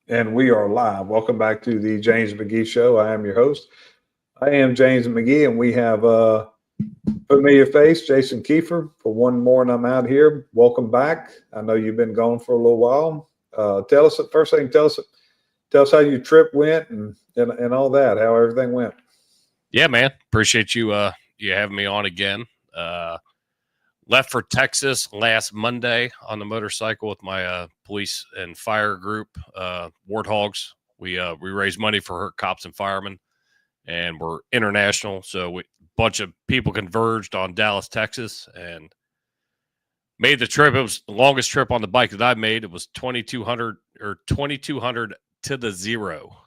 And we are live. Welcome back to the James McGee Show. I am your host. I am James McGee, and we have a familiar face, Jason Kiefer. For one more, and I'm out here. Welcome back. I know you've been gone for a little while. Tell us first thing. Tell us how your trip went and all that. How everything went. Yeah, man. Appreciate you having me on again. Uh, Left for Texas last Monday on the motorcycle with my police and fire group, Warthogs. We raise money for cops and firemen, and we're international. So a bunch of people converged on Dallas, Texas, and made the trip. It was the longest trip on the bike that I made. It was 2,200 to the zero.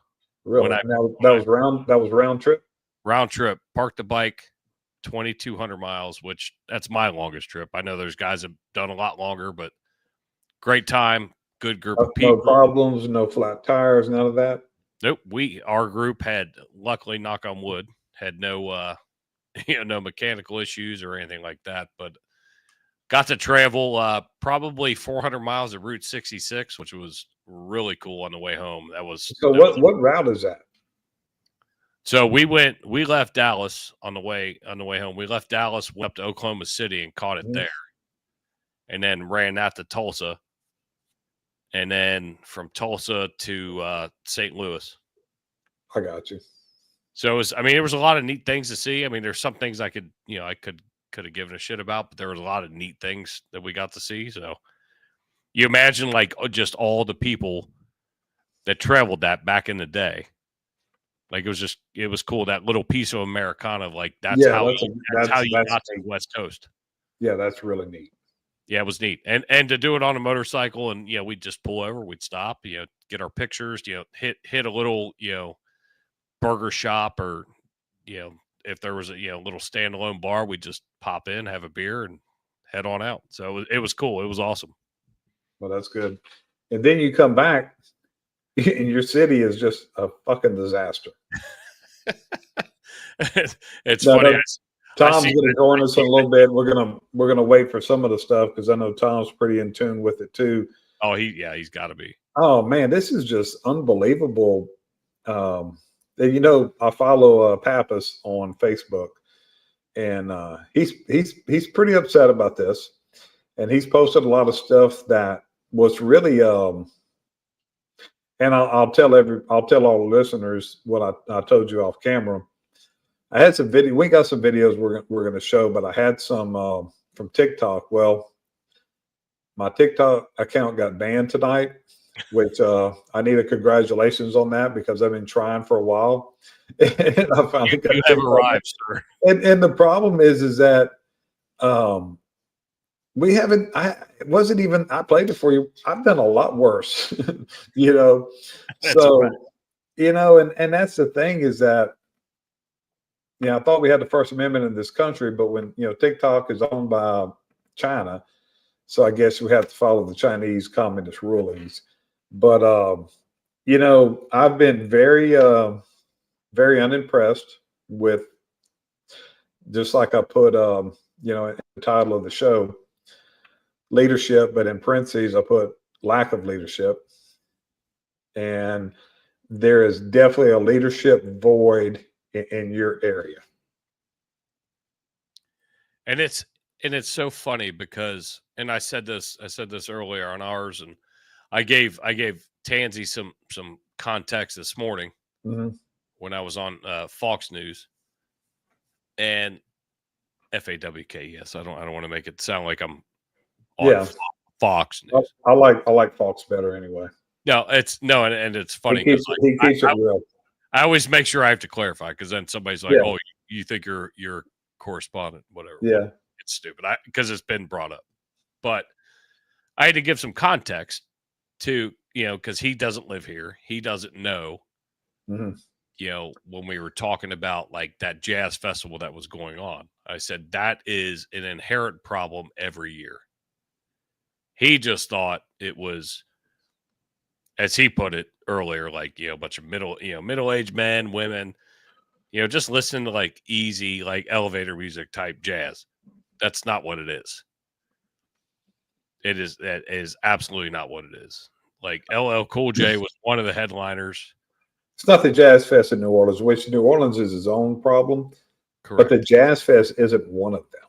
Really? That was round. That was round trip. Round trip. Parked the bike. 2,200 miles, which that's my longest trip. I know there's guys that have done a lot longer, but great time, good group of people. No problems, no flat tires, none of that. Nope. Our group had, luckily, knock on wood, had no no mechanical issues or anything like that, but got to travel probably 400 miles of Route 66, which was really cool on the way home. What route is that? So we left Dallas on the way home. We left Dallas, went up to Oklahoma City and caught it there. And then ran that to Tulsa. And then from Tulsa to St. Louis. I got you. So it was a lot of neat things to see. I mean, there's some things I could have given a shit about, but there was a lot of neat things that we got to see. So you imagine just all the people that traveled that back in the day. Like it was cool. That little piece of Americana, that's how you got to the West Coast. Yeah, that's really neat. Yeah, it was neat. And to do it on a motorcycle and we'd just pull over, we'd stop, get our pictures, hit a little, burger shop or, if there was a little standalone bar, we'd just pop in, have a beer and head on out. So it was cool. It was awesome. Well, that's good. And then you come back and your city is just a fucking disaster. It's funny. Tom's going to join us in a little bit. We're gonna wait for some of the stuff because I know Tom's pretty in tune with it too. Oh, he's got to be. Oh man, this is just unbelievable. I follow Pappas on Facebook, and he's pretty upset about this, and he's posted a lot of stuff that was really and I'll tell all the listeners what I told you off camera. I had some video. We got some videos we're going to show, but I had some from TikTok. Well, my TikTok account got banned tonight, which I need a congratulations on that because I've been trying for a while. And I finally you have arrived, sir. And the problem is that we haven't. I played it for you. I've done a lot worse, So, right. And that's the thing is that. Yeah, I thought we had the First Amendment in this country, but when TikTok is owned by China, so I guess we have to follow the Chinese communist rulings. But I've been very, very unimpressed with, just like I put, in the title of the show, leadership, but in parentheses I put lack of leadership, and there is definitely a leadership void in your area. And it's so funny because, and I said this earlier on ours, and I gave Tansy some context this morning when I was on Fox News and FAWK. Yes, I don't want to make it sound like I'm on Fox News. I like Fox better anyway. No, and it's funny because he keeps it real. I always make sure I have to clarify because then somebody's like, "Oh, you think you're a correspondent, whatever." Yeah, it's stupid because it's been brought up. But I had to give some context to because he doesn't live here, he doesn't know. When we were talking about that jazz festival that was going on, I said that is an inherent problem every year. He just thought it was, as he put it earlier, a bunch of middle-aged men, women, just listening to easy, elevator music type jazz. That's not what it is. That is absolutely not what it is. Like LL Cool J was one of the headliners. It's not the Jazz Fest in New Orleans, which New Orleans is its own problem. Correct. But the Jazz Fest isn't one of them.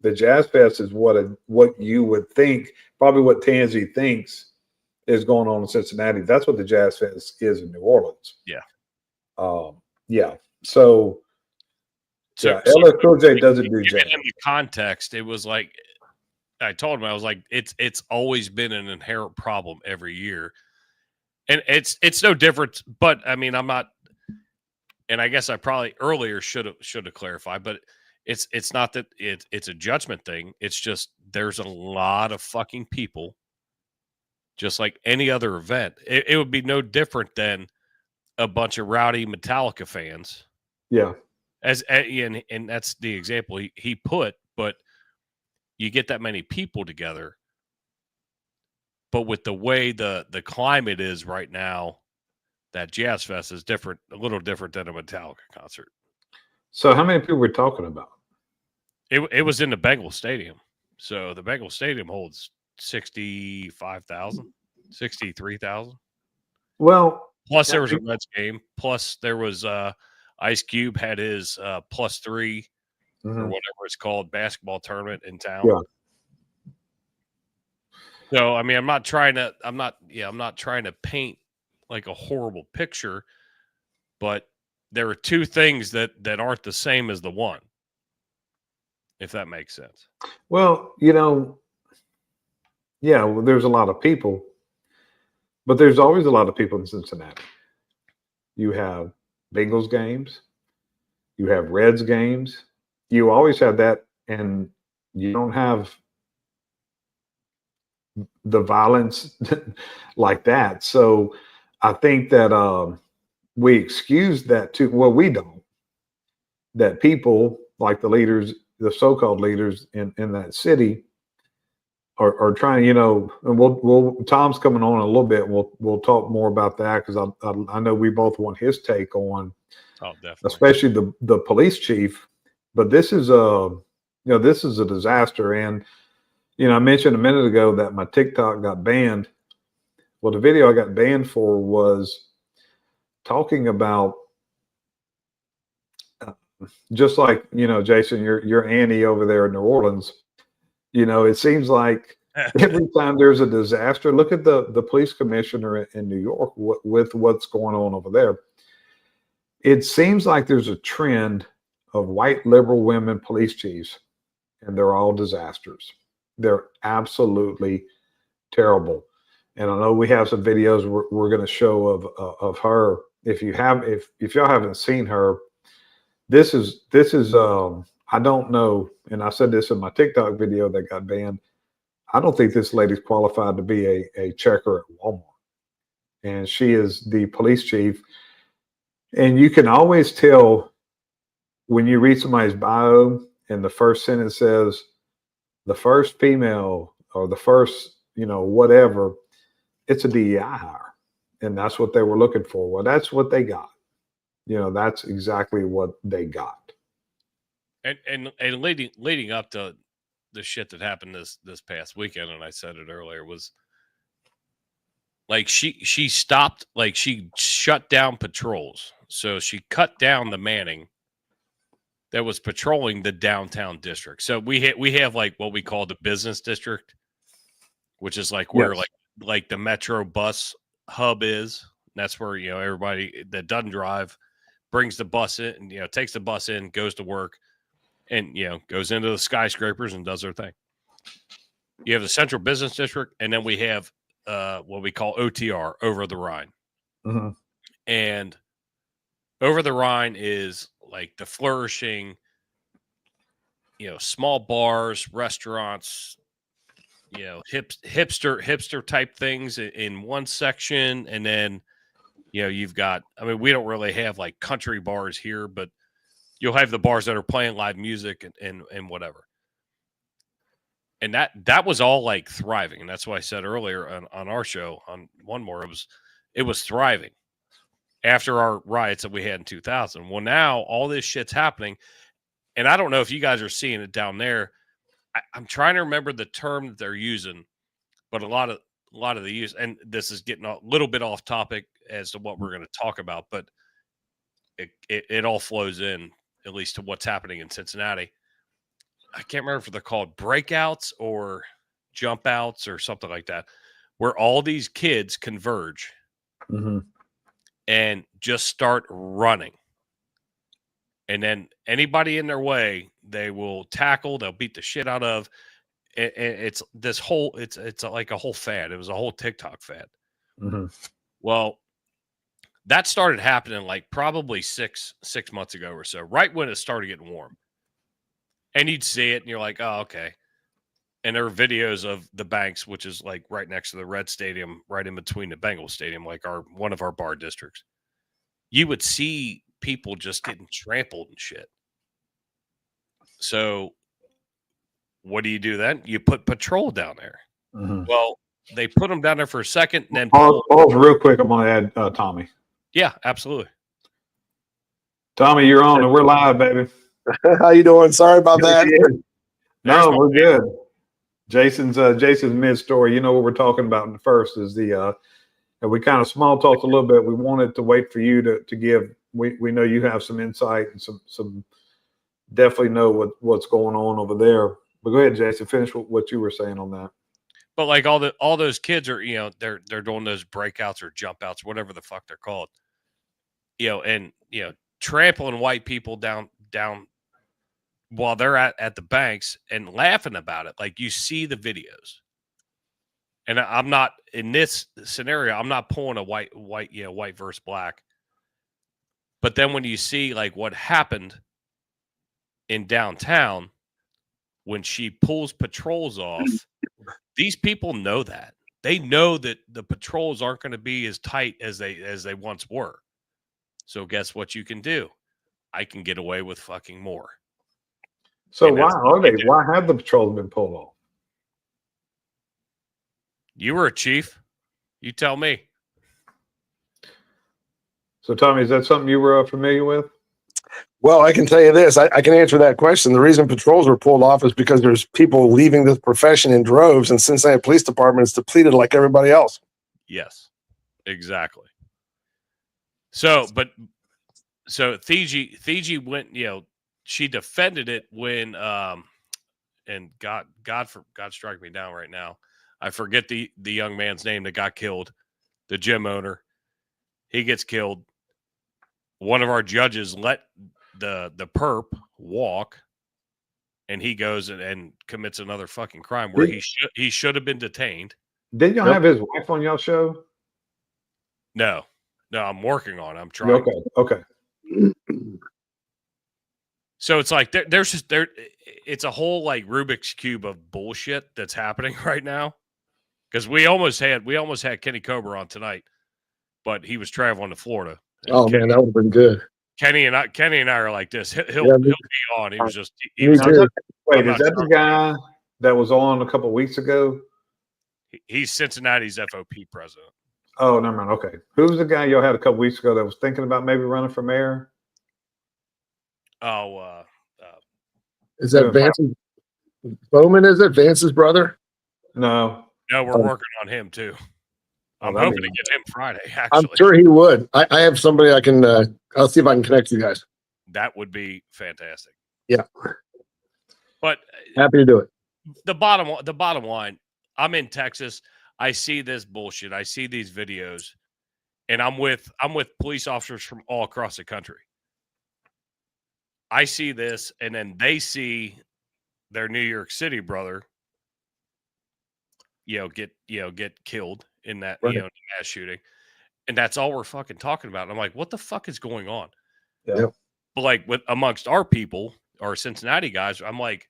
The Jazz Fest is what you would think, probably what Tansy thinks is going on in Cincinnati. That's what the Jazz Fest is in New Orleans. Yeah. Yeah. So LL Cool J doesn't do jazz. In the context, it was like I told him, I was like, it's always been an inherent problem every year. And it's no different, but I mean, I'm not, and I guess I probably earlier should have clarified, but it's not that it's a judgment thing. It's just there's a lot of fucking people, just like any other event. It would be no different than a bunch of rowdy Metallica fans. Yeah. And that's the example he put, but you get that many people together. But with the way the climate is right now, that Jazz Fest is different, a little different than a Metallica concert. So how many people were we talking about? It was in the Bengal Stadium. So the Bengal Stadium holds 65,000, 63,000. Well, plus there was a Reds game. Plus there was Ice Cube had his +3 or whatever it's called basketball tournament in town. Yeah. So I mean, I'm not trying to paint like a horrible picture, but there are two things that aren't the same as the one, if that makes sense. Well, there's a lot of people, but there's always a lot of people in Cincinnati. You have Bengals games, you have Reds games, you always have that, and you don't have the violence like that. So I think that we excuse that too. Well, we don't. That people like the leaders, the so-called leaders in that city, are trying. And we'll Tom's coming on in a little bit. And we'll talk more about that because I know we both want his take on, especially the police chief. But this is this is a disaster. And I mentioned a minute ago that my TikTok got banned. Well, the video I got banned for was talking about just like, Jason, your Annie over there in New Orleans. It seems like every time there's a disaster, look at the police commissioner in New York with what's going on over there. It seems like there's a trend of white liberal women police chiefs, and they're all disasters. They're absolutely terrible. And I know we have some videos we're going to show of her. If y'all haven't seen her, this is I don't know. And I said this in my TikTok video that got banned. I don't think this lady's qualified to be a checker at Walmart. And she is the police chief. And you can always tell when you read somebody's bio and the first sentence says the first female or the first, whatever, it's a DEI hire. And that's what they were looking for. Well, that's what they got. That's exactly what they got. And leading up to the shit that happened this past weekend, and I said it earlier, was like she stopped, like she shut down patrols. So she cut down the manning that was patrolling the downtown district. So we have like what we call the business district, which is like where like the Metro bus hub is. That's where, everybody that doesn't drive brings the bus in, takes the bus in, goes to work, and, goes into the skyscrapers and does their thing. You have the central business district, and then we have what we call OTR, over the Rhine. Mm-hmm. And over the Rhine is like the flourishing, small bars, restaurants, hipster type things in one section. And then, you've got, we don't really have like country bars here, but you'll have the bars that are playing live music and whatever. And that was all like thriving. And that's why I said earlier on our show on One More, it was thriving after our riots that we had in 2000. Well, now all this shit's happening. And I don't know if you guys are seeing it down there. I'm trying to remember the term that they're using, but a lot of the use, and this is getting a little bit off topic as to what we're going to talk about, but it all flows in, at least to what's happening in Cincinnati. I can't remember if they're called breakouts or jump outs or something like that, where all these kids converge and just start running. And then anybody in their way, they will tackle, they'll beat the shit out of. It's this whole, it's like a whole fad. It was a whole TikTok fad. Well, that started happening like probably six months ago or so, right when it started getting warm. And you'd see it and you're like, oh, okay. And there are videos of the Banks, which is like right next to the Red Stadium, right in between the Bengals Stadium, like one of our bar districts. You would see people just getting trampled and shit. So what do you do then? You put patrol down there. Well, they put them down there for a second, and then pause real quick. I'm going to add Tommy. Yeah, absolutely. Tommy, you're on, and we're live, baby. How you doing? Sorry about that. No, we're good. Jason's mid story. You know what we're talking about in first is the and we kind of small talked a little bit. We wanted to wait for you to give. We know you have some insight and some definitely know what's going on over there. But go ahead, Jason. Finish what you were saying on that. But like all those kids are, they're doing those breakouts or jump outs, whatever the fuck they're called. And trampling white people down while they're at the Banks and laughing about it. Like you see the videos. And I'm not in this scenario, I'm not pulling a white versus black. But then when you see like what happened in downtown when she pulls patrols off, these people know that. They know that the patrols aren't going to be as tight as they once were. So guess what you can do? I can get away with fucking more. So why are they? Why have the patrols been pulled off? You were a chief. You tell me. So, Tommy, is that something you were familiar with? Well, I can tell you this. I can answer that question. The reason patrols were pulled off is because there's people leaving this profession in droves, and Cincinnati Police Department is depleted like everybody else. Yes, exactly. So Thiji went, she defended it when, and God strike me down right now. I forget the young man's name that got killed, the gym owner. He gets killed. One of our judges let the perp walk, and he goes and commits another fucking crime where he should have been detained. Didn't y'all have his wife on y'all show? No, I'm working on it. I'm trying. Okay. So it's like it's a whole like Rubik's Cube of bullshit that's happening right now. Because we almost had Kenny Cobra on tonight, but he was traveling to Florida. Oh man, that would have been good. Kenny and I are like this. He'll be on. He was just. Wait, is that the guy that was on a couple of weeks ago? He's Cincinnati's FOP president. Oh, never mind. Okay, who's the guy y'all had a couple of weeks ago that was thinking about maybe running for mayor? Oh, is that Vance's Bowman? Is it Vance's brother? No, we're working on him too. I'm hoping to get him Friday. Actually, I'm sure he would. I have somebody I can. I'll see if I can connect you guys. That would be fantastic. Yeah, but happy to do it. The bottom line. I'm in Texas. I see this bullshit. I see these videos, and I'm with police officers from all across the country. I see this, and then they see their New York City brother, get killed in that mass shooting, and that's all we're fucking talking about. And I'm like, what the fuck is going on? Yeah. But like amongst our people, our Cincinnati guys, I'm like,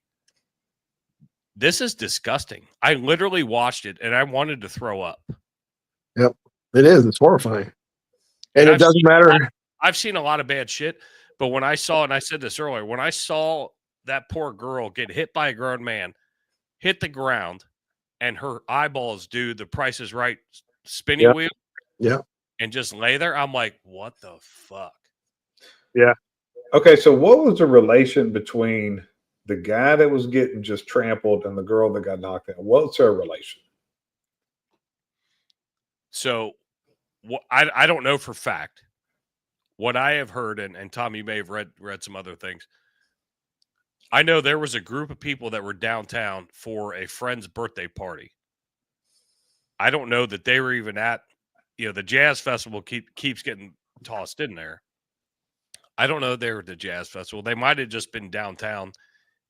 this is disgusting. I literally watched it and I wanted to throw up. Yep, it is. It's horrifying, and it doesn't matter. I've seen a lot of bad shit, but when I saw, and I said this earlier, when I saw that poor girl get hit by a grown man, hit the ground, and her eyeballs do the Price is Right spinny wheel, and just lay there, I'm like, what the fuck? Yeah. Okay, so what was the relation between the guy that was getting just trampled and the girl that got knocked out? What's their relation? So I don't know for fact. What I have heard, and Tom, you may have read some other things. I know there was a group of people that were downtown for a friend's birthday party. I don't know that they were even at, the jazz festival keeps getting tossed in there. I don't know they were at the jazz festival. They might have just been downtown.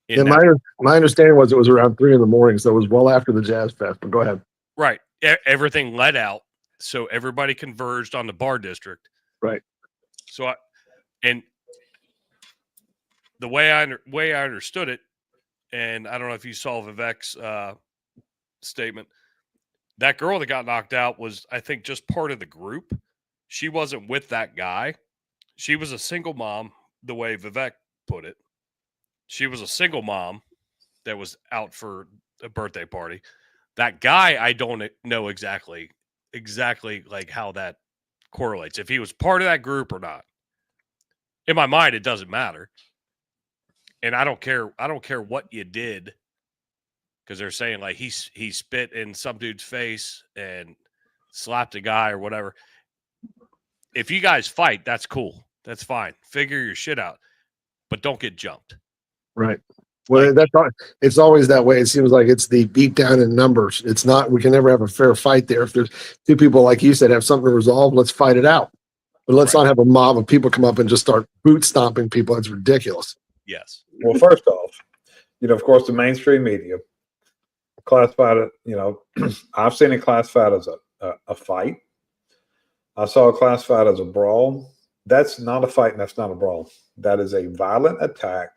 My understanding was it was around 3 a.m, so it was well after the Jazz Fest. But go ahead. Right, everything let out, so everybody converged on the bar district. Right. So, and the way I understood it, and I don't know if you saw Vivek's statement, that girl that got knocked out was, I think, just part of the group. She wasn't with that guy. She was a single mom, the way Vivek put it. She was a single mom that was out for a birthday party. That guy, I don't know exactly like how that correlates, if he was part of that group or not. In my mind, it doesn't matter. And I don't care what you did, because they're saying like he spit in some dude's face and slapped a guy or whatever. If you guys fight, that's cool. That's fine. Figure your shit out, but don't get jumped. Right. Well, it's always that way. It seems like it's the beat down in numbers. It's not. We can never have a fair fight there. If there's two people, like you said, have something to resolve, let's fight it out. But let's not have a mob of people come up and just start boot stomping people. That's ridiculous. Yes. Well, first off, of course, the mainstream media classified it. I've seen it classified as a fight. I saw it classified as a brawl. That's not a fight, and that's not a brawl. That is a violent attack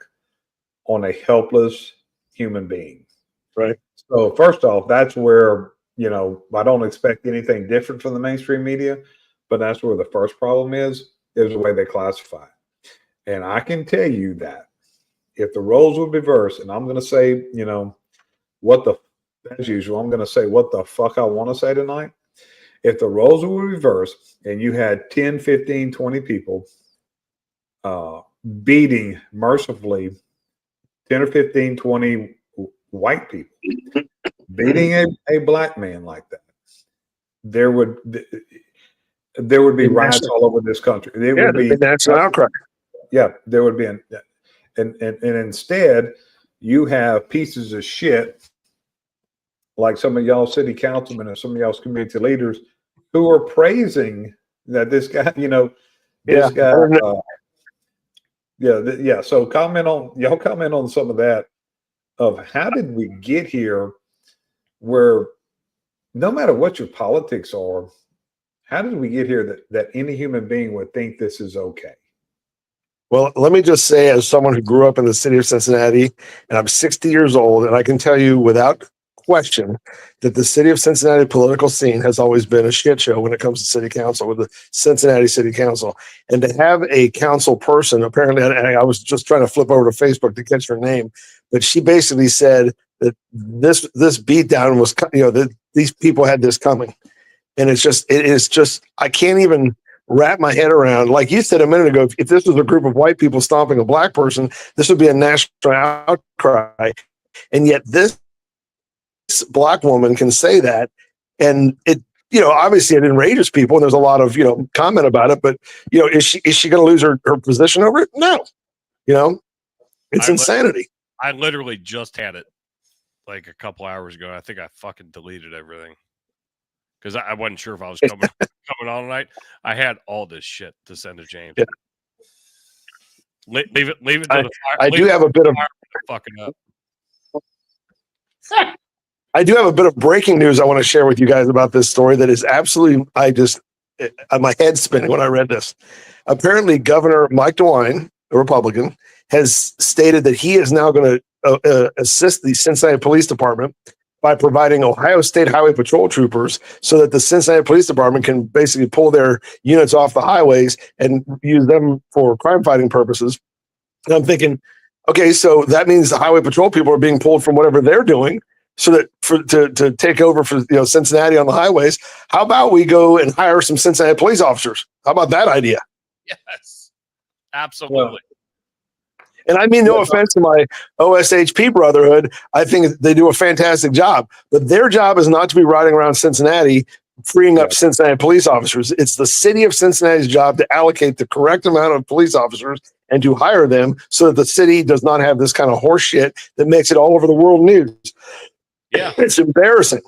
on a helpless human being. Right. So first off, that's where, I don't expect anything different from the mainstream media, but that's where the first problem is the way they classify it. And I can tell you that if the roles would be reversed, and I'm going to say, as usual, I'm going to say what the fuck I want to say tonight. If the roles were reversed and you had 10, 15, 20 people beating mercifully 10 or 15, 20 white people, beating a black man like that, there would be riots all over this country. There would be national outcry. Yeah, there would be and instead you have pieces of shit like some of y'all city councilmen and some of y'all's community leaders who are praising that this guy, So comment on some of that, of how did we get here where no matter what your politics are, how did we get here that any human being would think this is okay? Well, let me just say, as someone who grew up in the city of Cincinnati, and I'm 60 years old, and I can tell you without question that the city of Cincinnati political scene has always been a shit show when it comes to city council, with the Cincinnati City Council. And to have a council person, apparently, I was just trying to flip over to Facebook to catch her name, but she basically said that this beatdown was, that these people had this coming. And it is just, I can't even wrap my head around, like you said a minute ago, if this was a group of white people stomping a black person, this would be a national outcry. And yet this black woman can say that, and it, obviously it enrages people, and there's a lot of, comment about it, but, is she going to lose her position over it? No. It's insanity. I literally just had it like a couple hours ago. I think I fucking deleted everything because I wasn't sure if I was coming on tonight. I had all this shit to send to James. Yeah. Leave it to the fire. I do have a bit of fucking up. I do have a bit of breaking news I want to share with you guys about this story that is absolutely, my head's spinning when I read this. Apparently, Governor Mike DeWine, a Republican, has stated that he is now going to assist the Cincinnati Police Department by providing Ohio State Highway Patrol troopers so that the Cincinnati Police Department can basically pull their units off the highways and use them for crime fighting purposes. And I'm thinking, okay, so that means the highway patrol people are being pulled from whatever they're doing so that to take over for Cincinnati on the highways. How about we go and hire some Cincinnati police officers? How about that idea? Yes, absolutely. And I mean, no offense to my OSHP brotherhood. I think they do a fantastic job, but their job is not to be riding around Cincinnati freeing up Cincinnati police officers. It's the city of Cincinnati's job to allocate the correct amount of police officers and to hire them so that the city does not have this kind of horse shit that makes it all over the world news. Yeah. It's embarrassing.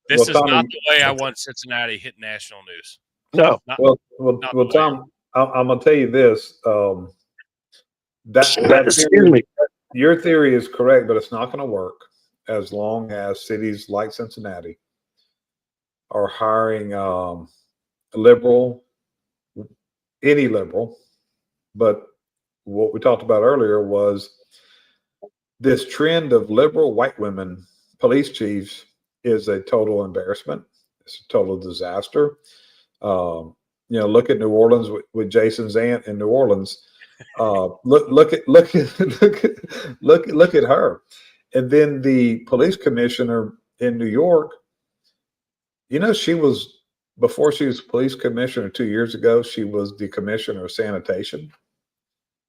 This is not the way I want Cincinnati hit national news. No. Tom, I'm going to tell you this. Excuse me. Your theory is correct, but it's not going to work as long as cities like Cincinnati are hiring any liberal. But what we talked about earlier was this trend of liberal white women police chiefs is a total embarrassment. It's a total disaster. Look at New Orleans with Jason's aunt in New Orleans. Look at her. And then the police commissioner in New York, before she was police commissioner 2 years ago, she was the commissioner of sanitation.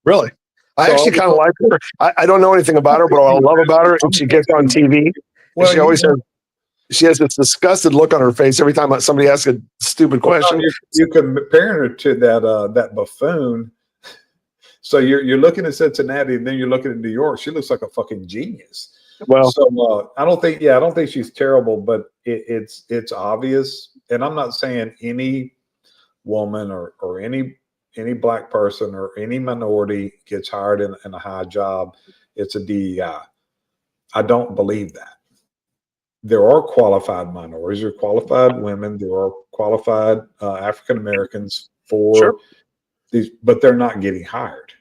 Really? I actually kind of like her. I don't know anything about her, but what I love about her is she gets on TV. Well, she always has this disgusted look on her face every time somebody asks a stupid question. You compare her to that buffoon. So you're looking at Cincinnati, and then you're looking at New York. She looks like a fucking genius. Well, so I don't think she's terrible, but it's obvious. And I'm not saying any woman or any black person or any minority gets hired in a high job, it's a DEI. I don't believe that. There are qualified minorities, there are qualified women, there are qualified African Americans for these, but they're not getting hired.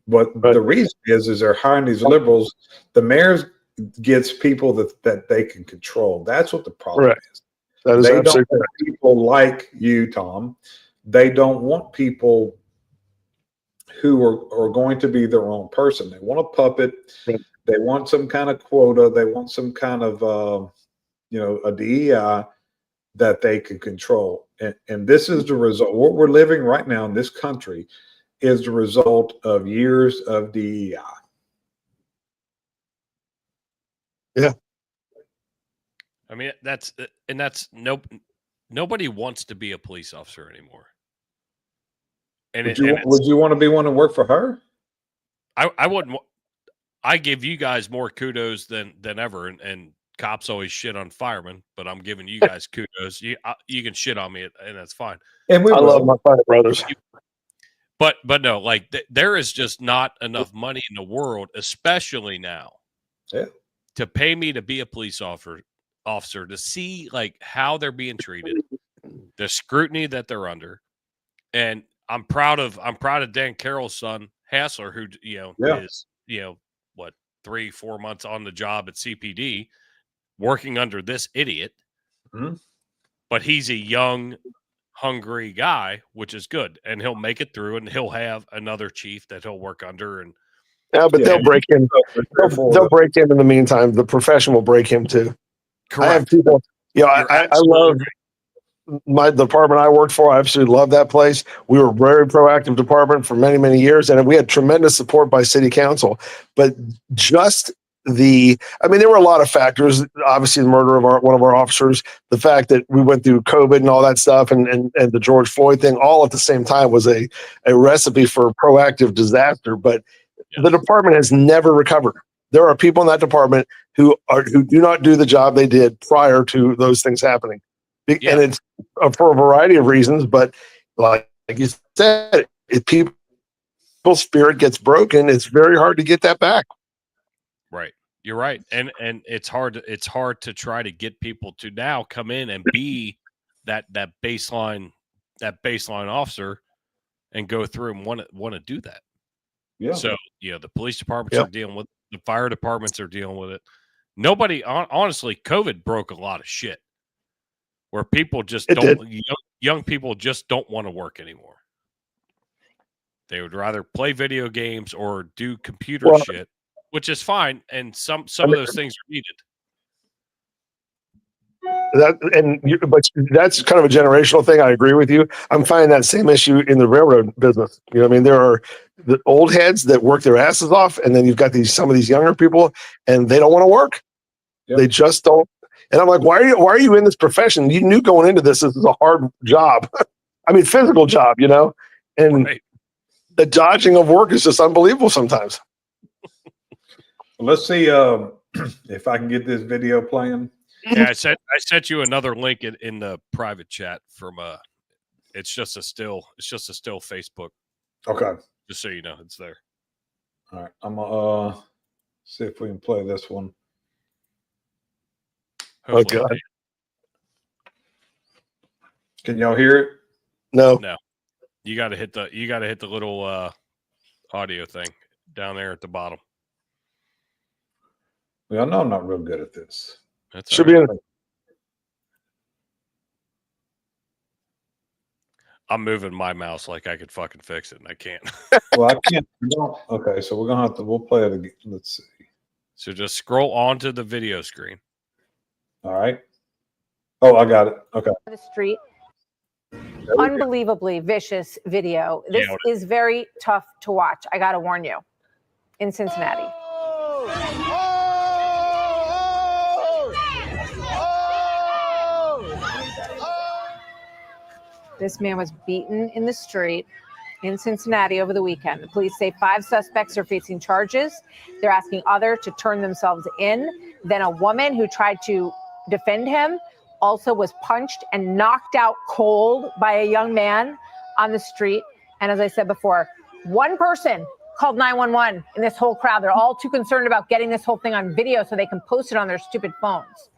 But the reason is they're hiring these liberals. The mayor gets people that they can control. That's what the problem is. That is they absolutely don't want people like you, Tom. They don't want people who are going to be their own person. They want a puppet. Right. They want some kind of quota. They want some kind of a DEI that they can control. And this is the result. What we're living right now in this country is the result of years of DEI. Yeah. I mean, nobody wants to be a police officer anymore. And would you want to be one to work for her? I wouldn't. I give you guys more kudos than ever, and cops always shit on firemen, but I'm giving you guys kudos. You can shit on me, and that's fine. And I love my fire brothers. But no, like there is just not enough money in the world, especially now, to pay me to be a police officer to see like how they're being treated, the scrutiny that they're under, and I'm proud of Dan Carroll's son Hassler, who is 3-4 months on the job at CPD, working under this idiot. Mm-hmm. But he's a young, hungry guy, which is good, and he'll make it through, and he'll have another chief that he'll work under. And they'll break him. They'll break him in the meantime. The profession will break him too. Correct. I have people. I love my department I worked for. I absolutely love that place. We were a very proactive department for many, many years, and we had tremendous support by city council. But there were a lot of factors. Obviously, the murder of one of our officers, the fact that we went through COVID and all that stuff, and the George Floyd thing, all at the same time was a recipe for proactive disaster. But the department has never recovered. There are people in that department who do not do the job they did prior to those things happening. And it's for a variety of reasons, but like you said, if people's spirit gets broken, it's very hard to get that back. Right. You're right. And it's hard to try to get people to now come in and be that baseline officer and go through and want to do that. Yeah. So, the police departments are dealing with it. The fire departments are dealing with it. Nobody, honestly, COVID broke a lot of shit where people just young people just don't want to work anymore. They would rather play video games or do computer shit, which is fine. And some of those things are needed. But that's kind of a generational thing. I agree with you. I'm finding that same issue in the railroad business. There are the old heads that work their asses off, and then you've got some of these younger people, and they don't want to work. Yep. They just don't. And I'm like, why are you in this profession? You knew going into this is a hard job. I mean, physical job, you know? And Right. the dodging of work is just unbelievable sometimes. Let's see if I can get this video playing. Yeah, I sent you another link in the private chat from it's just a still Facebook, Okay. just so you know it's there. All right. I'm gonna see if we can play this one. Hopefully God. Can y'all hear it? No. you got to hit the little audio thing down there at the bottom. Well, I know I'm not real good at this. That's Should all be right. in. I'm moving my mouse like I could fucking fix it, and I can't. Well, I can't. No. Okay, so we're gonna we'll play it again. Let's see. So just scroll onto the video screen. All right. Oh, I got it. Okay. The street. Unbelievably vicious video. This is very tough to watch. I got to warn you. In Cincinnati. This man was beaten in the street in Cincinnati over the weekend. The police say 5 suspects are facing charges. They're asking others to turn themselves in. Then a woman who tried to defend him also was punched and knocked out cold by a young man on the street. And as I said before, one person called 911 in this whole crowd. They're all too concerned about getting this whole thing on video so they can post it on their stupid phones.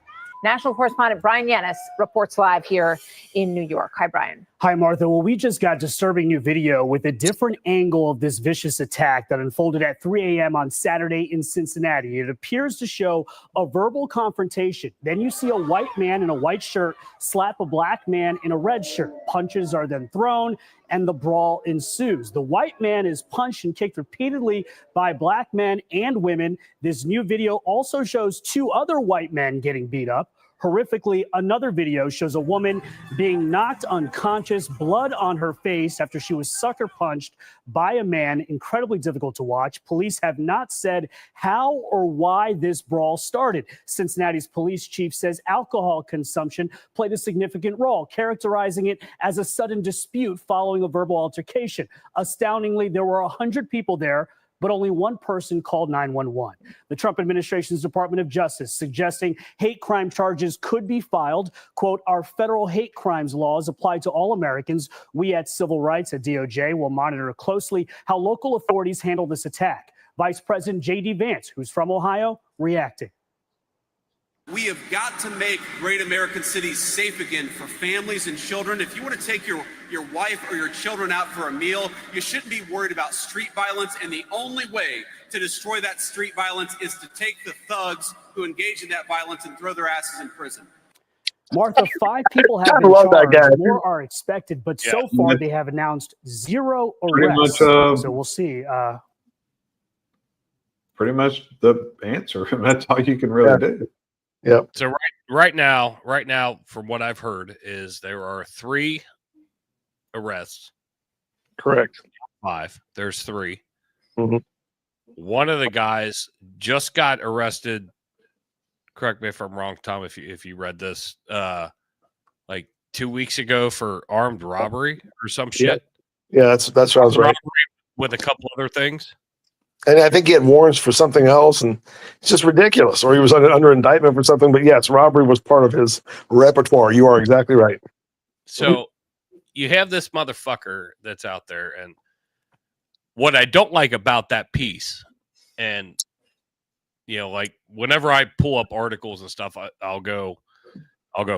National correspondent Brian Yanis reports live here in New York. Hi, Brian. Hi, Martha. Well, we just got disturbing new video with a different angle of this vicious attack that unfolded at 3 a.m. on Saturday in Cincinnati. It appears to show a verbal confrontation. Then you see a white man in a white shirt slap a black man in a red shirt. Punches are then thrown and the brawl ensues. The white man is punched and kicked repeatedly by black men and women. This new video also shows 2 other white men getting beat up. Horrifically, another video shows a woman being knocked unconscious, blood on her face after she was sucker punched by a man. Incredibly difficult to watch. Police have not said how or why this brawl started. Cincinnati's police chief says alcohol consumption played a significant role, characterizing it as a sudden dispute following a verbal altercation. Astoundingly, there were 100 people there, but only one person called 911. The Trump administration's Department of Justice suggesting hate crime charges could be filed. Quote, our federal hate crimes laws apply to all Americans. We at Civil Rights at DOJ will monitor closely how local authorities handle this attack. Vice President J.D. Vance, who's from Ohio, reacting. We have got to make great American cities safe again for families and children. If you want to take your wife or your children out for a meal, you shouldn't be worried about street violence. And the only way to destroy that street violence is to take the thugs who engage in that violence and throw their asses in prison. Martha, 5 people have been charged. More are expected, but so far they have announced 0 arrests. So we'll see. Pretty much the answer. That's all you can really do. Yep. So right now, from what I've heard, is there are 3 arrests. Correct. 5. There's 3. Mm-hmm. One of the guys just got arrested. Correct me if I'm wrong, Tom. If you read this, like 2 weeks ago for armed robbery or some shit. Yeah, that's what I was right. With a couple other things. And I think he had warrants for something else, and it's just ridiculous. Or he was under indictment for something. But yes, robbery was part of his repertoire. You are exactly right. So you have this motherfucker that's out there, and what I don't like about that piece, and like whenever I pull up articles and stuff, I'll go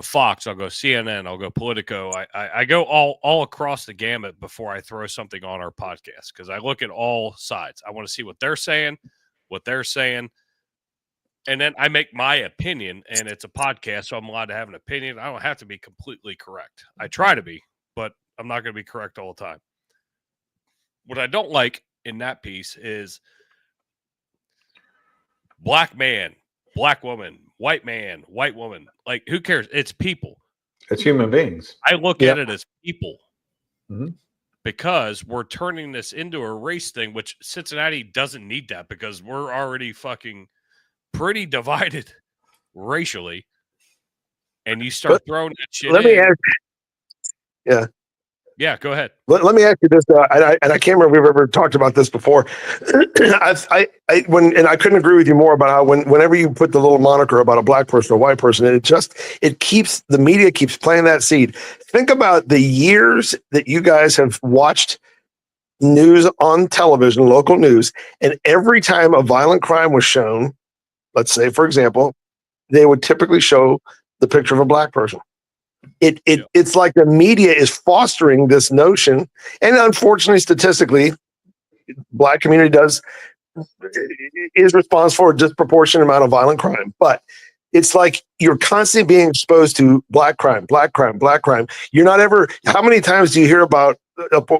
Fox, I'll go CNN, I'll go Politico. I go all across the gamut before I throw something on our podcast because I look at all sides. I want to see what they're saying, and then I make my opinion. And it's a podcast, so I'm allowed to have an opinion. I don't have to be completely correct. I try to be, but I'm not going to be correct all the time. What I don't like in that piece is black man, black woman, white man, white woman. Like, who cares? It's people. It's human beings. I look at it as people mm-hmm. because we're turning this into a race thing, which Cincinnati doesn't need that because we're already fucking pretty divided racially. and you start throwing that shit Let me ask. Yeah. Yeah, go ahead. Let me ask you this, and I can't remember if we've ever talked about this before. I couldn't agree with you more about how whenever you put the little moniker about a black person or white person, it keeps the media keeps planting that seed. Think about the years that you guys have watched news on television, local news, and every time a violent crime was shown, let's say, for example, they would typically show the picture of a black person. It's like the media is fostering this notion, and unfortunately, statistically, black community is responsible for a disproportionate amount of violent crime. But it's like you're constantly being exposed to black crime, black crime, black crime. You're not ever. How many times do you hear about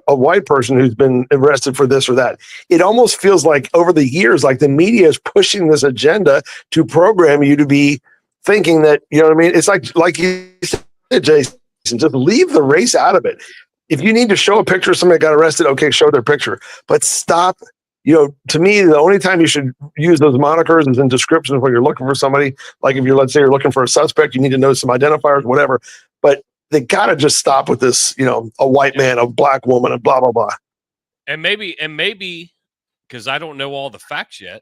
a white person who's been arrested for this or that? It almost feels like over the years, like the media is pushing this agenda to program you to be thinking that, you know what I mean? It's like you said, Jason, just leave the race out of it. If you need to show a picture of somebody that got arrested, okay, show their picture. But stop. To me, the only time you should use those monikers is in descriptions when you're looking for somebody. Like if let's say you're looking for a suspect, you need to know some identifiers, whatever. But they gotta just stop with this, a white man, a black woman, and blah blah blah. And maybe, because I don't know all the facts yet,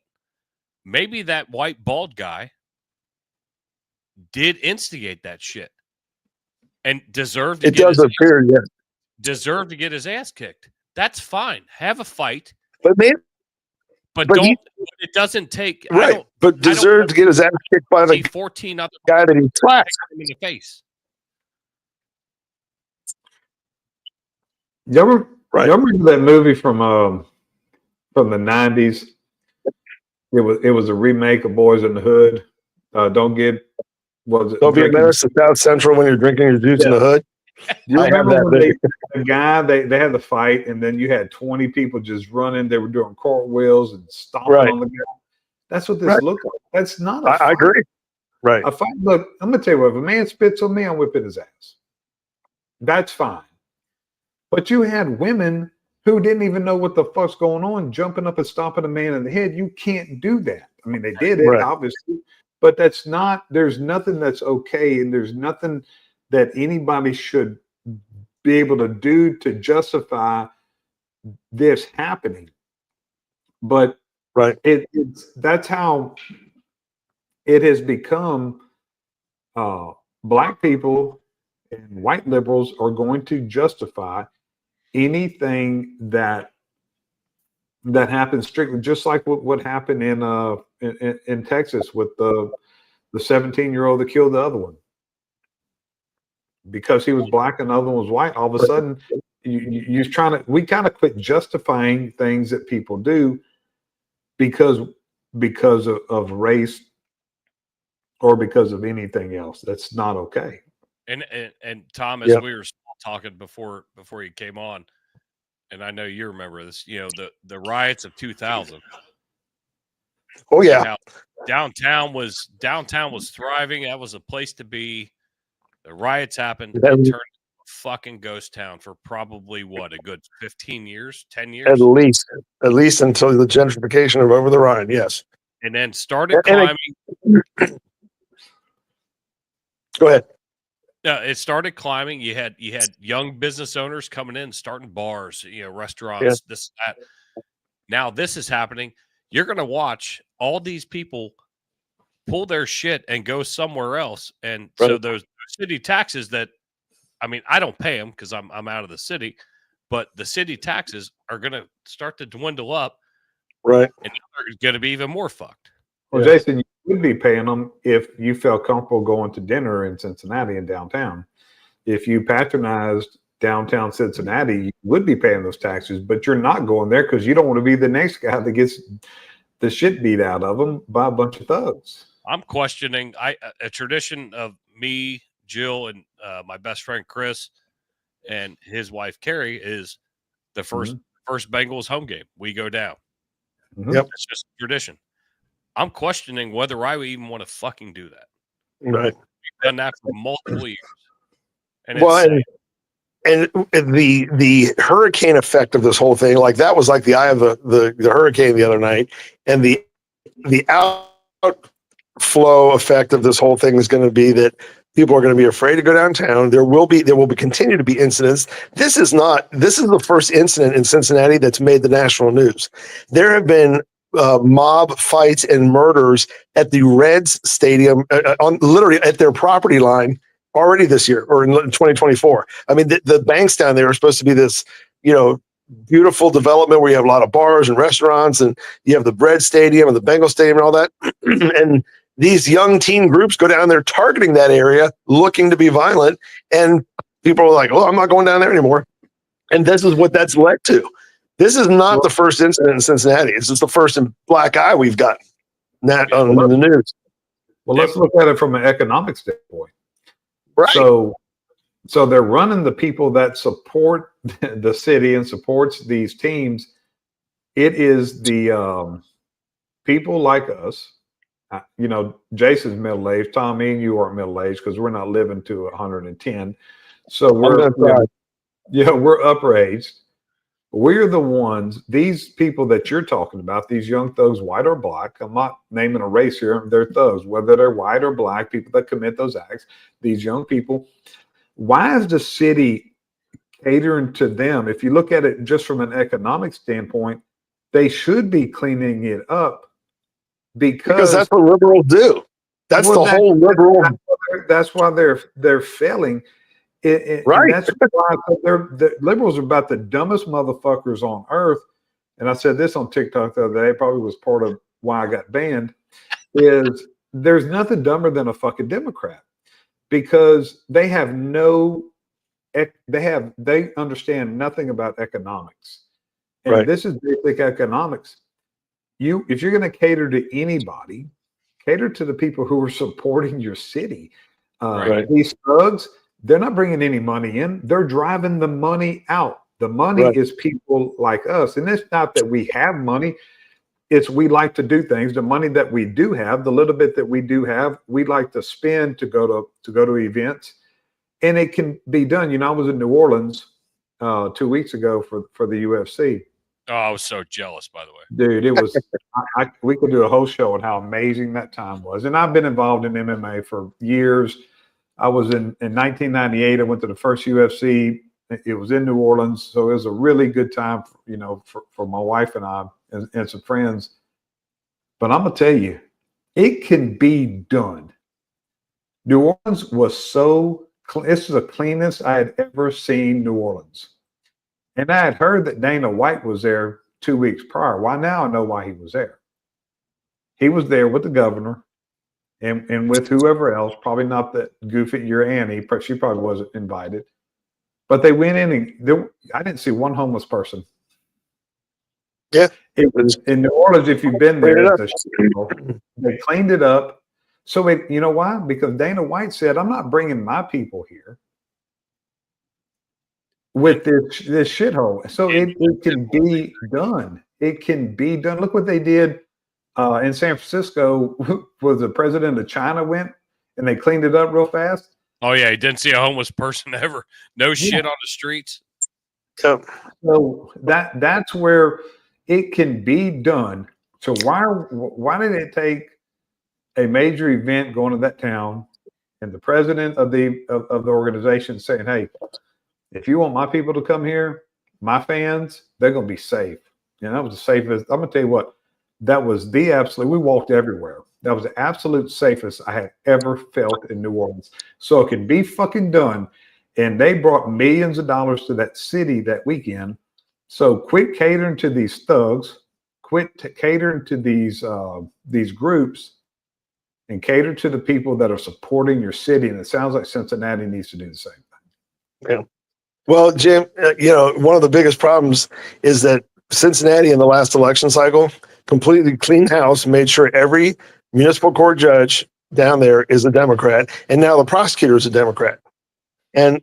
maybe that white bald guy did instigate that shit. And deserved to deserve to get his ass kicked. That's fine. Have a fight. But it doesn't take right. But deserved to get his ass kicked by the 14 other guy that he slapped him in the face. You remember that movie from the 90s? It was a remake of Boys in the Hood. Don't be embarrassed at South Central when you're drinking your juice in the hood. You remember when they had the fight, and then you had 20 people just running. They were doing cartwheels and stomping on the guy. That's what this looked like. That's not a fight. I agree. Right. A fight. Look, I'm gonna tell you what. If a man spits on me, I'm whipping his ass. That's fine. But you had women who didn't even know what the fuck's going on, jumping up and stomping a man in the head. You can't do that. I mean, they did it, obviously. But there's nothing that's okay, and there's nothing that anybody should be able to do to justify this happening. But that's how it has become. Black people and white liberals are going to justify anything that happens strictly, just like what happened in Texas with the 17-year-old that killed the other one because he was black and the other one was white. All of a sudden, we kind of quit justifying things that people do because of race or because of anything else. That's not okay. And Tom, as we were talking before you came on, and I know you remember this, the riots of 2000. Oh yeah. Downtown was thriving. That was a place to be. The riots happened. It turned into a fucking ghost town for probably a good 15 years, 10 years? At least until the gentrification of Over the Rhine, yes. And then started climbing. Go ahead. It started climbing. You had young business owners coming in, starting bars, restaurants, this, that. Now this is happening. You're going to watch all these people pull their shit and go somewhere else. And so those city taxes that, I don't pay them because I'm out of the city, but the city taxes are going to start to dwindle up. Right. And they're going to be even more fucked. Well, Jason, you would be paying them if you felt comfortable going to dinner in Cincinnati and downtown. If you patronized downtown Cincinnati, you would be paying those taxes, but you're not going there because you don't want to be the next guy that gets the shit beat out of them by a bunch of thugs. I'm questioning a tradition of me, Jill, and my best friend Chris and his wife Carrie is the first Bengals home game. We go down. Yep. It's just tradition. I'm questioning whether I would even want to fucking do that. Right. We've done that for multiple years. And and the hurricane effect of this whole thing, like that was like the eye of the hurricane the other night, and the outflow effect of this whole thing is going to be that People are going to be afraid to go downtown. There will continue to be incidents. This is the first incident in Cincinnati that's made the national news. There have been mob fights and murders at the Reds stadium, on literally at their property line already this year or in 2024. I mean, the banks down there are supposed to be this, beautiful development where you have a lot of bars and restaurants, and you have the Reds stadium and the Bengal stadium and all that. And these young teen groups go down there targeting that area, looking to be violent, and people are like, "Oh, I'm not going down there anymore." And this is what that's led to. This is not the first incident in Cincinnati. This is the first in Black Eye we've got that on the news. Well, let's look at it from an economic standpoint. Right. So they're running the people that support the city and supports these teams. It is the people like us. Jason's middle-aged. Tom, me and you aren't middle-aged because we're not living to 110. So we're upper-aged. We're the ones, these people that you're talking about, these young thugs, white or black. I'm not naming a race here. They're thugs, whether they're white or black, people that commit those acts, these young people. Why is the city catering to them? If you look at it just from an economic standpoint, they should be cleaning it up because that's what liberals do. That's the whole liberal. That's why they're failing. Right. That's why the liberals are about the dumbest motherfuckers on earth. And I said this on TikTok the other day, probably was part of why I got banned, is there's nothing dumber than a fucking Democrat, because they understand nothing about economics. And right. This is basic economics. If you're going to cater to anybody, cater to the people who are supporting your city. Right. These thugs, they're not bringing any money in. They're driving the money out. The money is people like us. And it's not that we have money. It's we like to do things. The money that we do have, the little bit that we do have, we like to spend to go to events. And it can be done. I was in New Orleans 2 weeks ago for the UFC. Oh, I was so jealous, by the way. Dude, it was, we could do a whole show on how amazing that time was. And I've been involved in MMA for years. I was in 1998. I went to the first UFC. It was in New Orleans. So it was a really good time, for my wife and I and some friends. But I'm going to tell you, it can be done. New Orleans was this is the cleanest I had ever seen New Orleans. And I had heard that Dana White was there 2 weeks prior. Why now I know why he was there. He was there with the governor and with whoever else, probably not that goofy your Annie, but she probably wasn't invited. But they went in and I didn't see one homeless person. Yeah. It was in New Orleans, if you've been there, they cleaned it up. So you know why? Because Dana White said, I'm not bringing my people here with this shithole. So it can be done. It can be done. Look what they did in San Francisco. Was the president of China went and they cleaned it up real fast. Oh yeah, he didn't see a homeless person ever. No shit on the streets. So that's where it can be done. So why did it take a major event going to that town and the president of the organization saying, hey, if you want my people to come here, my fans, they're going to be safe. And that was the safest. I'm going to tell you what, that was the absolute, we walked everywhere. That was the absolute safest I had ever felt in New Orleans. So it can be fucking done. And they brought millions of dollars to that city that weekend. So quit catering to these thugs, quit catering to these groups, and cater to the people that are supporting your city. And it sounds like Cincinnati needs to do the same thing. Yeah. Well, Jim, one of the biggest problems is that Cincinnati in the last election cycle completely cleaned house, made sure every municipal court judge down there is a Democrat, and now the prosecutor is a Democrat. And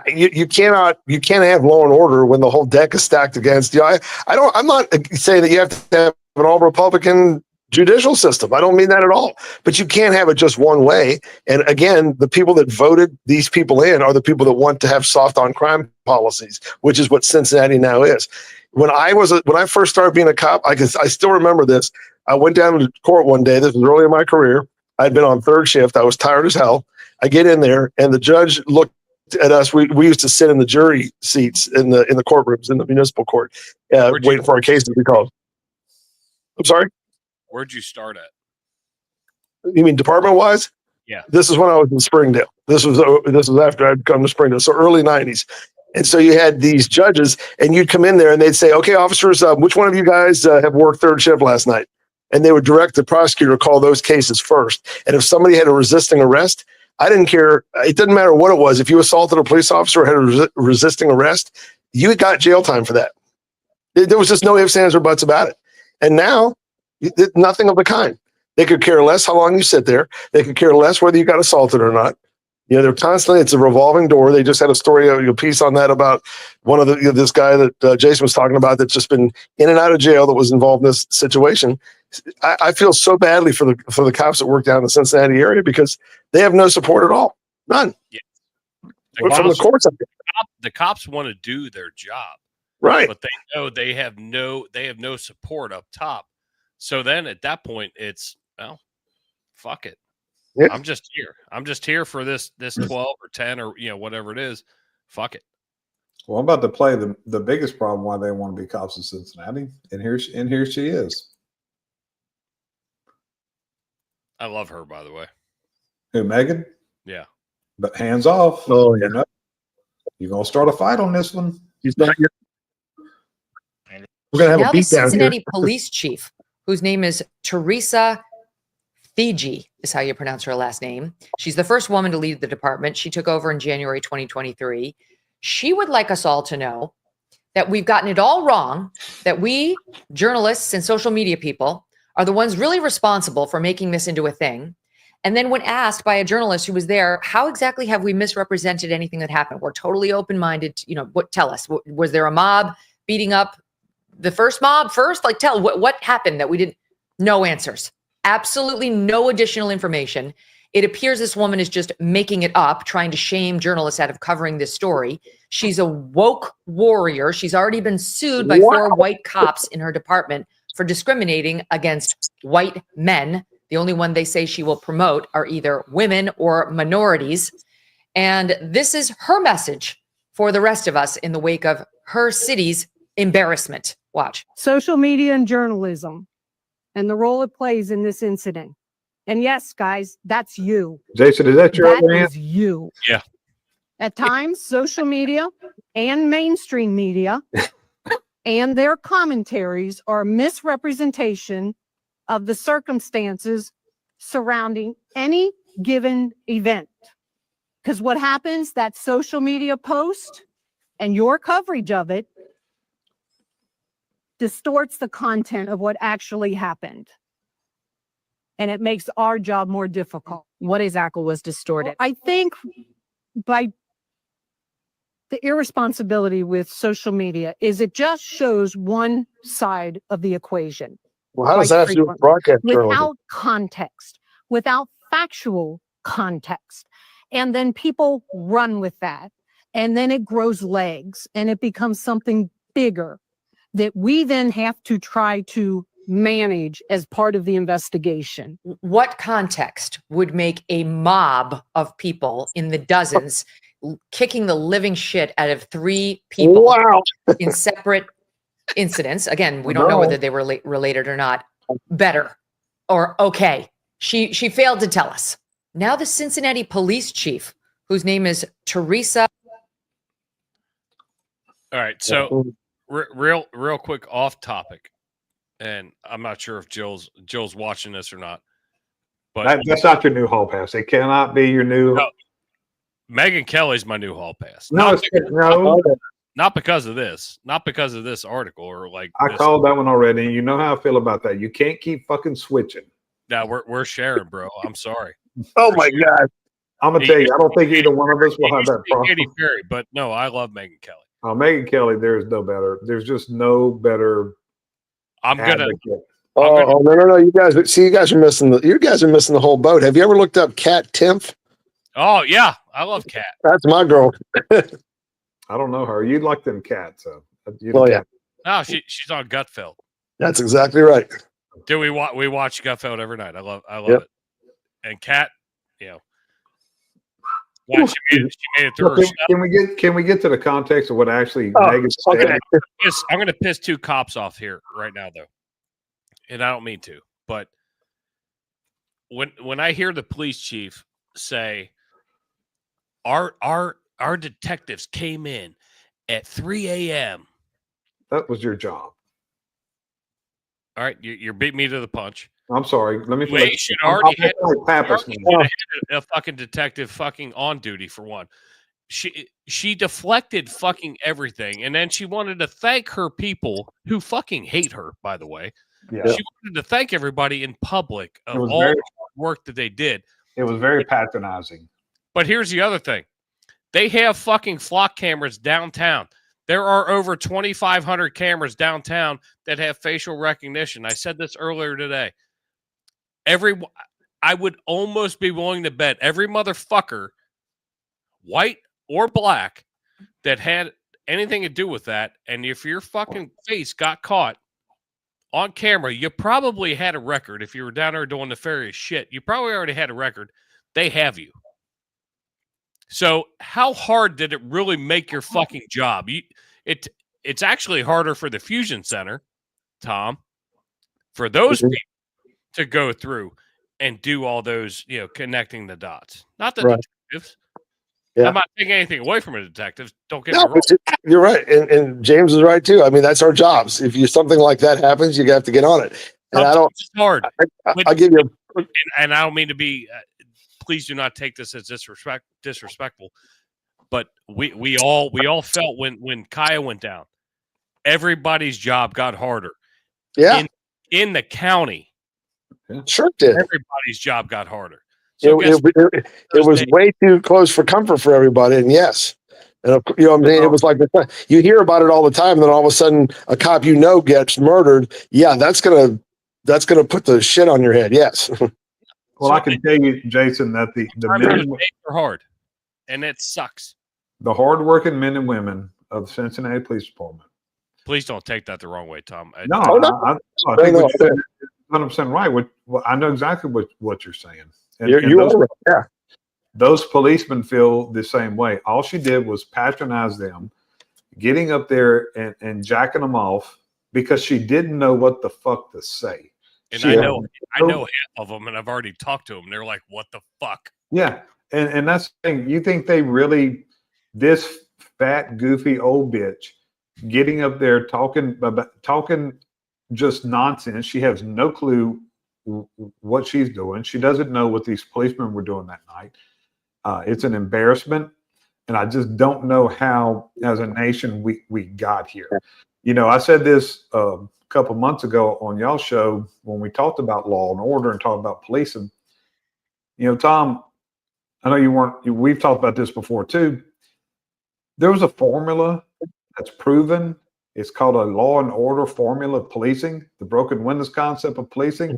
you can't have law and order when the whole deck is stacked against you. I'm not saying that you have to have an all Republican judicial system. I don't mean that at all. But you can't have it just one way. And again, the people that voted these people in are the people that want to have soft on crime policies, which is what Cincinnati now is. When I first started being a cop, I still remember this. I went down to court one day. This was early in my career. I'd been on third shift. I was tired as hell. I get in there, and the judge looked at us. We used to sit in the jury seats in the courtrooms in the municipal court, waiting for our cases to be called. I'm sorry. Where'd you start at? You mean department wise? Yeah. This is when I was in Springdale. This was after I'd come to Springdale, so early 90s. And so you had these judges, and you'd come in there, and they'd say, "Okay, officers, which one of you guys have worked third shift last night?" And they would direct the prosecutor to call those cases first. And if somebody had a resisting arrest, I didn't care. It didn't matter what it was. If you assaulted a police officer or had a resisting arrest, you got jail time for that. There was just no ifs, ands, or buts about it. And now, nothing of the kind. They could care less how long you sit there. They could care less whether you got assaulted or not. They're constantly, it's a revolving door. They just had a story, a piece on that about one of this guy that Jason was talking about that's just been in and out of jail that was involved in this situation. I feel so badly for the cops that work down in the Cincinnati area because they have no support at all. None. Yeah. From the courts. The cops want to do their job. Right. But they know they have no support up top. So then at that point, it's, well, fuck it. Yeah. I'm just here. I'm just here for this 12 or 10 or whatever it is. Fuck it. Well, I'm about to play the biggest problem why they want to be cops in Cincinnati, and here she is. I love her, by the way. Who, Megan? Yeah. But hands off. Oh, yeah. You're gonna start a fight on this one. He's not here. We're gonna have Now a the beat down Cincinnati here. police chief, whose name is Teresa Fiji, is how you pronounce her last name. She's the first woman to lead the department. She took over in January 2023. She would like us all to know that we've gotten it all wrong, that we journalists and social media people are the ones really responsible for making this into a thing. And then when asked by a journalist who was there, how exactly have we misrepresented anything that happened? We're totally open-minded. Tell us, was there a mob beating up the first mob first? Like, tell what happened that we didn't, no answers. Absolutely no additional information. It appears this woman is just making it up, trying to shame journalists out of covering this story. She's a woke warrior. She's already been sued by 4 white cops in her department for discriminating against white men. The only one they say she will promote are either women or minorities. And this is her message for the rest of us in the wake of her city's embarrassment. Watch. Social media and journalism and the role it plays in this incident. And yes, guys, that's you. Jason, is that your That other hand? is you. Yeah. At times, social media and mainstream media and their commentaries are a misrepresentation of the circumstances surrounding any given event. Because what happens, that social media post and your coverage of it distorts the content of what actually happened. And it makes our job more difficult. What exactly was distorted? I think by the irresponsibility with social media is it just shows one side of the equation. Well, how does quite that have to do with frequently, broadcast journalism? without context, without factual context. And then people run with that. And then it grows legs and it becomes something bigger that we then have to try to manage as part of the investigation. What context would make a mob of people in the dozens kicking the living shit out of 3 people Wow. in separate incidents? Again, we don't know whether they were related or not. Better or okay. She failed to tell us. Now the Cincinnati police chief, whose name is Teresa. All right. So real quick off topic. And I'm not sure if Jill's watching this or not. But That's not your new hall pass. It cannot be your new. No. Megan Kelly's my new hall pass. No, Not because of this. Not because of this article or like. I called that one already. And you know how I feel about that. You can't keep fucking switching. No, we're sharing, bro. I'm sorry. Oh my God. I'm gonna tell you, I don't think either one of us will have that problem. Katy Perry, but no, I love Megan Kelly. Megan Kelly, there's no better. There's just no better. I'm gonna. advocate. Oh no! You guys are missing the whole boat. Have you ever looked up Kat Timpf? Oh yeah, I love Kat. That's my girl. I don't know her. You'd like them cats, so. Yeah. No, she's on Gutfeld. That's exactly right. Do we watch Gutfeld every night? I love Yep. it. And Kat, Why she made it through. Can we get to the context of what actually Oh, Megan said? okay. I'm going to piss two cops off here right now, though, and I don't mean to, but when I hear the police chief say, our detectives came in at 3 a.m. That was your job. All right, you're beating me to the punch. I'm sorry. Let me Wait, should already had Pappas. a fucking detective fucking on duty for one. She deflected fucking everything, and then she wanted to thank her people who fucking hate her, by the way. Yeah. She wanted to thank everybody in public of all the work that they did. It was very patronizing. But here's the other thing. They have fucking flock cameras downtown. There are over 2,500 cameras downtown that have facial recognition. I said this earlier today. I would almost be willing to bet every motherfucker, white or black, that had anything to do with that, and if your fucking face got caught on camera, you probably had a record. If you were down there doing nefarious shit, you probably already had a record. They have you. So how hard did it really make your fucking job? It's actually harder for the Fusion Center, Tom, for those people to go through and do all those, connecting the dots. Not the detectives. Yeah. I'm not taking anything away from the detectives. Don't get me wrong. You're right. And James is right too. I mean, that's our jobs. If something like that happens, you have to get on it. And it's hard. I'll give you and I don't mean to be please do not take this as disrespectful. But we all felt when Kaya went down, everybody's job got harder. Yeah. In the county. Sure did. Everybody's job got harder. So it was way too close for comfort for everybody. And yes. And you know what I'm saying? It was like you hear about it all the time, and then all of a sudden a cop gets murdered. Yeah, that's gonna put the shit on your head. Yes. Well, I can tell you, Jason, that the men are hard, and it sucks. The hardworking men and women of the Cincinnati Police Department. Please don't take that the wrong way, Tom. I think what you're 100% right. I know exactly what you're saying. And those policemen feel the same way. All she did was patronize them, getting up there and jacking them off because she didn't know what the fuck to say. And I know half of them, and I've already talked to them. They're like, "What the fuck?" Yeah, and that's the thing. You think they really, this fat, goofy old bitch, getting up there talking just nonsense. She has no clue what she's doing. She doesn't know what these policemen were doing that night. It's an embarrassment, and I just don't know how, as a nation, we got here. I said this couple months ago on y'all's show when we talked about law and order and talked about policing. Tom, I know we've talked about this before too. There was a formula that's proven. It's called a law and order formula of policing, the broken windows concept of policing.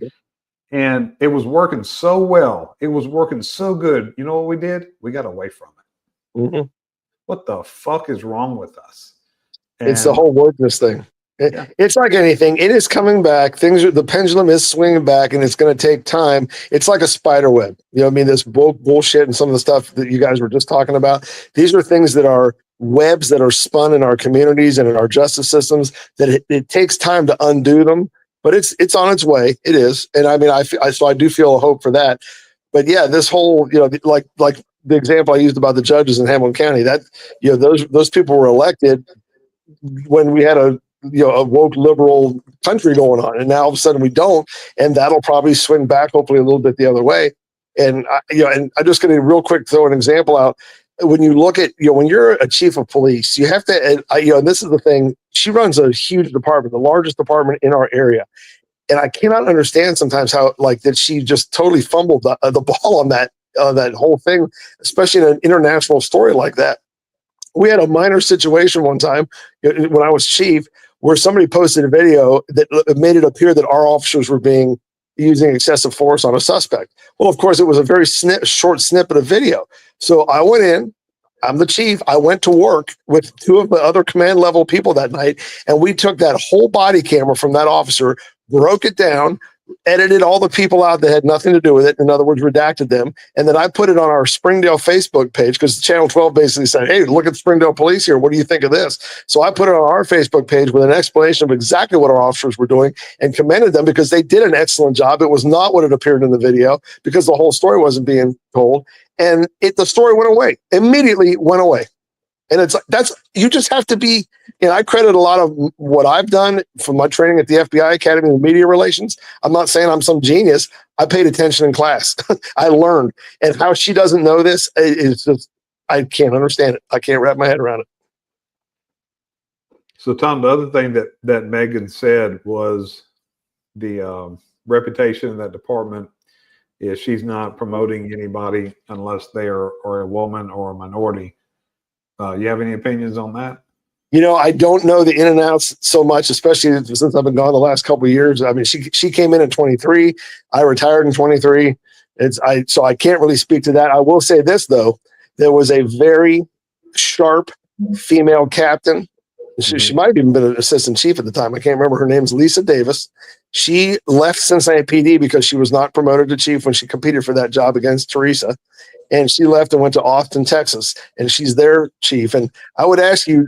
And it was working so well. It was working so good. You know what we did? We got away from it. Mm-hmm. What the fuck is wrong with us? It's the whole wokeness thing. It's like anything. It is coming back. The pendulum is swinging back, and it's going to take time. It's like a spider web. This bullshit and some of the stuff that you guys were just talking about. These are things that are webs that are spun in our communities and in our justice systems that it takes time to undo them, but it's on its way. It is. And I mean, so I do feel a hope for that. But yeah, this whole, like the example I used about the judges in Hamilton County, that, those people were elected when we had a woke liberal country going on, and now all of a sudden we don't, and that'll probably swing back hopefully a little bit the other way. And and I'm just going to real quick throw an example out. When you look at when you're a chief of police, you have to and this is the thing. She runs a huge department, the largest department in our area, and I cannot understand sometimes how that she just totally fumbled the ball on that whole thing, especially in an international story like that. We had a minor situation one time when I was chief, where somebody posted a video that made it appear that our officers were using excessive force on a suspect. Well, of course, it was a very short snippet of video. So I went in, I'm the chief. I went to work with two of the other command level people that night, and we took that whole body camera from that officer, broke it down, edited all the people out that had nothing to do with it. In other words, redacted them. And then I put it on our Springdale Facebook page because Channel 12 basically said, hey, look at Springdale police here. What do you think of this? So I put it on our Facebook page with an explanation of exactly what our officers were doing and commended them because they did an excellent job. It was not what it appeared in the video because the whole story wasn't being told. And the story went away, immediately went away. And it's you just have to be, I credit a lot of what I've done from my training at the FBI Academy of Media Relations. I'm not saying I'm some genius. I paid attention in class. I learned. And how she doesn't know this is just, I can't understand it. I can't wrap my head around it. So, Tom, the other thing that Megan said was the reputation in that department is she's not promoting anybody unless they are a woman or a minority. You have any opinions on that? I don't know the in and outs so much, especially since I've been gone the last couple of years. I mean, she came in at 23. I retired in 23. So I can't really speak to that. I will say this though, there was a very sharp female captain. She might have even been an assistant chief at the time. I can't remember. Her name's Lisa Davis. She left Cincinnati PD because she was not promoted to chief when she competed for that job against Teresa. And she left and went to Austin, Texas, and she's their chief. And I would ask you,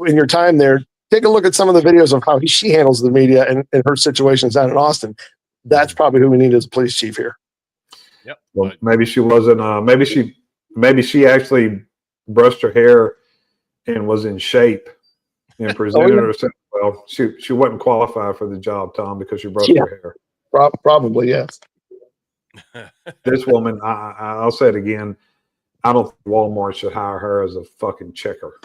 in your time there, take a look at some of the videos of how she handles the media and her situations down in Austin. That's probably who we need as a police chief here. Yep. Well, maybe she wasn't. Maybe she actually brushed her hair and was in shape and presented herself well. She wasn't qualified for the job, Tom, because she brushed her hair. Probably, yes. This woman, I'll say it again. I don't think Walmart should hire her as a fucking checker.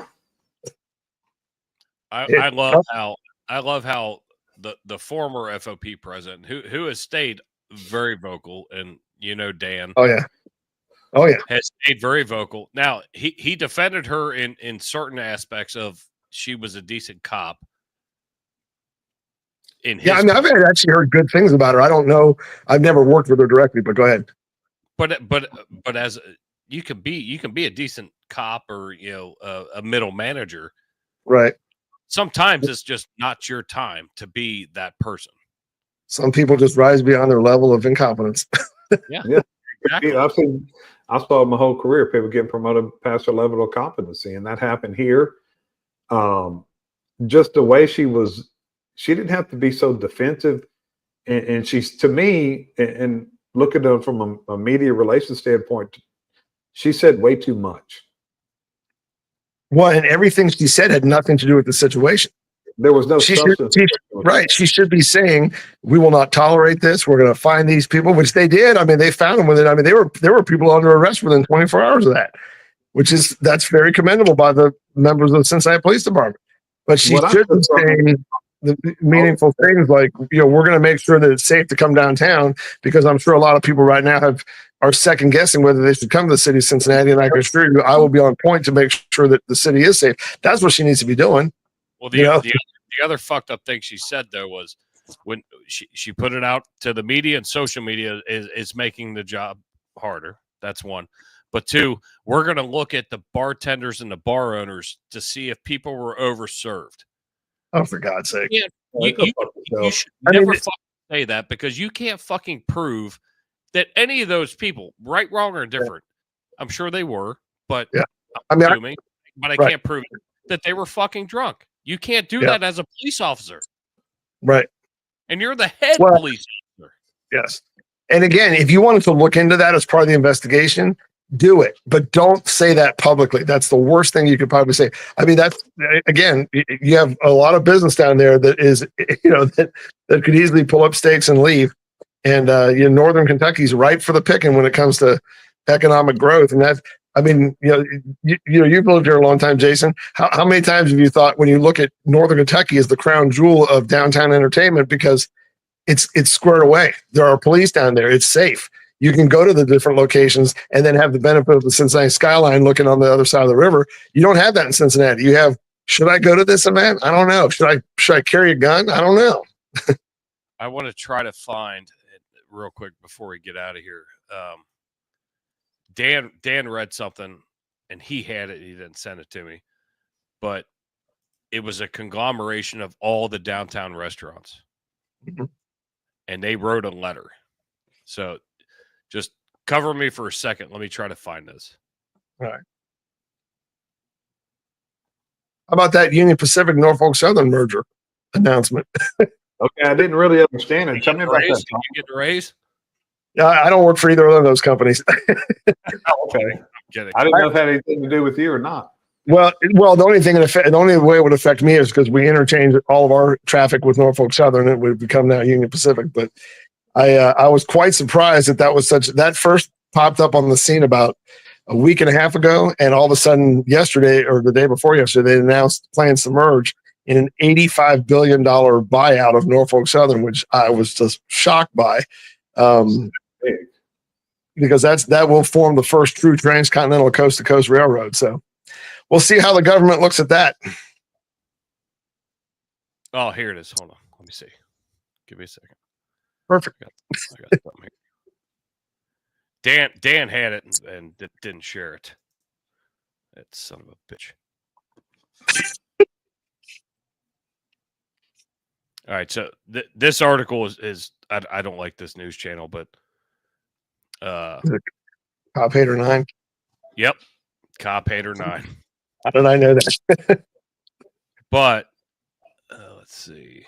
I love how the former FOP president who has stayed very vocal, and Dan. Oh yeah. Has stayed very vocal. Now he defended her in certain aspects of she was a decent cop. I've actually heard good things about her. I don't know. I've never worked with her directly, but go ahead. But as you can be a decent cop or a middle manager, right? Sometimes it's just not your time to be that person. Some people just rise beyond their level of incompetence. Yeah. Exactly. I saw my whole career people getting promoted past their level of competency, and that happened here. Just the way she didn't have to be so defensive, and she's, to me, and looking at it from a media relations standpoint, she said way too much. Well, and everything she said had nothing to do with the situation. There was no substance. Right. She should be saying, we will not tolerate this. We're going to find these people, which they did. I mean, they found them with it. I mean, there were people under arrest within 24 hours of that, that's very commendable by the members of the Cincinnati Police Department. But she should be saying the meaningful things like, we're going to make sure that it's safe to come downtown, because I'm sure a lot of people right now are second guessing whether they should come to the city of Cincinnati. And I can assure you, I will be on point to make sure that the city is safe. That's what she needs to be doing. Well, the other fucked up thing she said though was when she put it out to the media, and social media is making the job harder. That's one. But two, we're going to look at the bartenders and the bar owners to see if people were overserved. Oh, for God's sake. Yeah, you should never fucking say that, because you can't fucking prove that any of those people, right, wrong, or indifferent, I'm sure they were, but I can't prove it, that they were fucking drunk. You can't do that as a police officer. Right. And you're the head police officer. Yes. And again, if you wanted to look into that as part of the investigation, do it, but don't say that publicly. That's the worst thing you could probably say. I mean, that's, again, you have a lot of business down there that is, that could easily pull up stakes and leave. And, Northern Kentucky's ripe for the picking when it comes to economic growth. And that's, I mean, you've lived here a long time, Jason. How many times have you thought, when you look at Northern Kentucky as the crown jewel of downtown entertainment, because it's squared away. There are police down there. It's safe. You can go to the different locations and then have the benefit of the Cincinnati skyline looking on the other side of the river. You don't have that in Cincinnati. You have, should I go to this event? I don't know. Should I carry a gun? I don't know. I want to try to find real quick before we get out of here. Dan read something and he had it. He didn't send it to me, but it was a conglomeration of all the downtown restaurants. Mm-hmm. and they wrote a letter. So just cover me for a second. Let me try to find this. All right. How about that Union Pacific Norfolk Southern merger announcement? Okay, I didn't really understand it. Tell me about that. Did you get a raise? Yeah, I don't work for either of those companies. Oh, okay. I'm kidding. I didn't know if it had anything to do with you or not. Well, the only way it would affect me is because we interchange all of our traffic with Norfolk Southern. It would become now Union Pacific. But I was quite surprised that first popped up on the scene about a week and a half ago, and all of a sudden yesterday or the day before yesterday, they announced plans to merge in an $85 billion buyout of Norfolk Southern, which I was just shocked by. Because that will form the first true transcontinental coast-to-coast railroad. So we'll see how the government looks at that. Oh, here it is. Hold on. Let me see. Give me a second. Perfect. I got something here. Dan had it and didn't share it. That son of a bitch. All right, so this article is I don't like this news channel, but Cop Hater 9. Yep, Cop Hater 9. How did I know that? But let's see.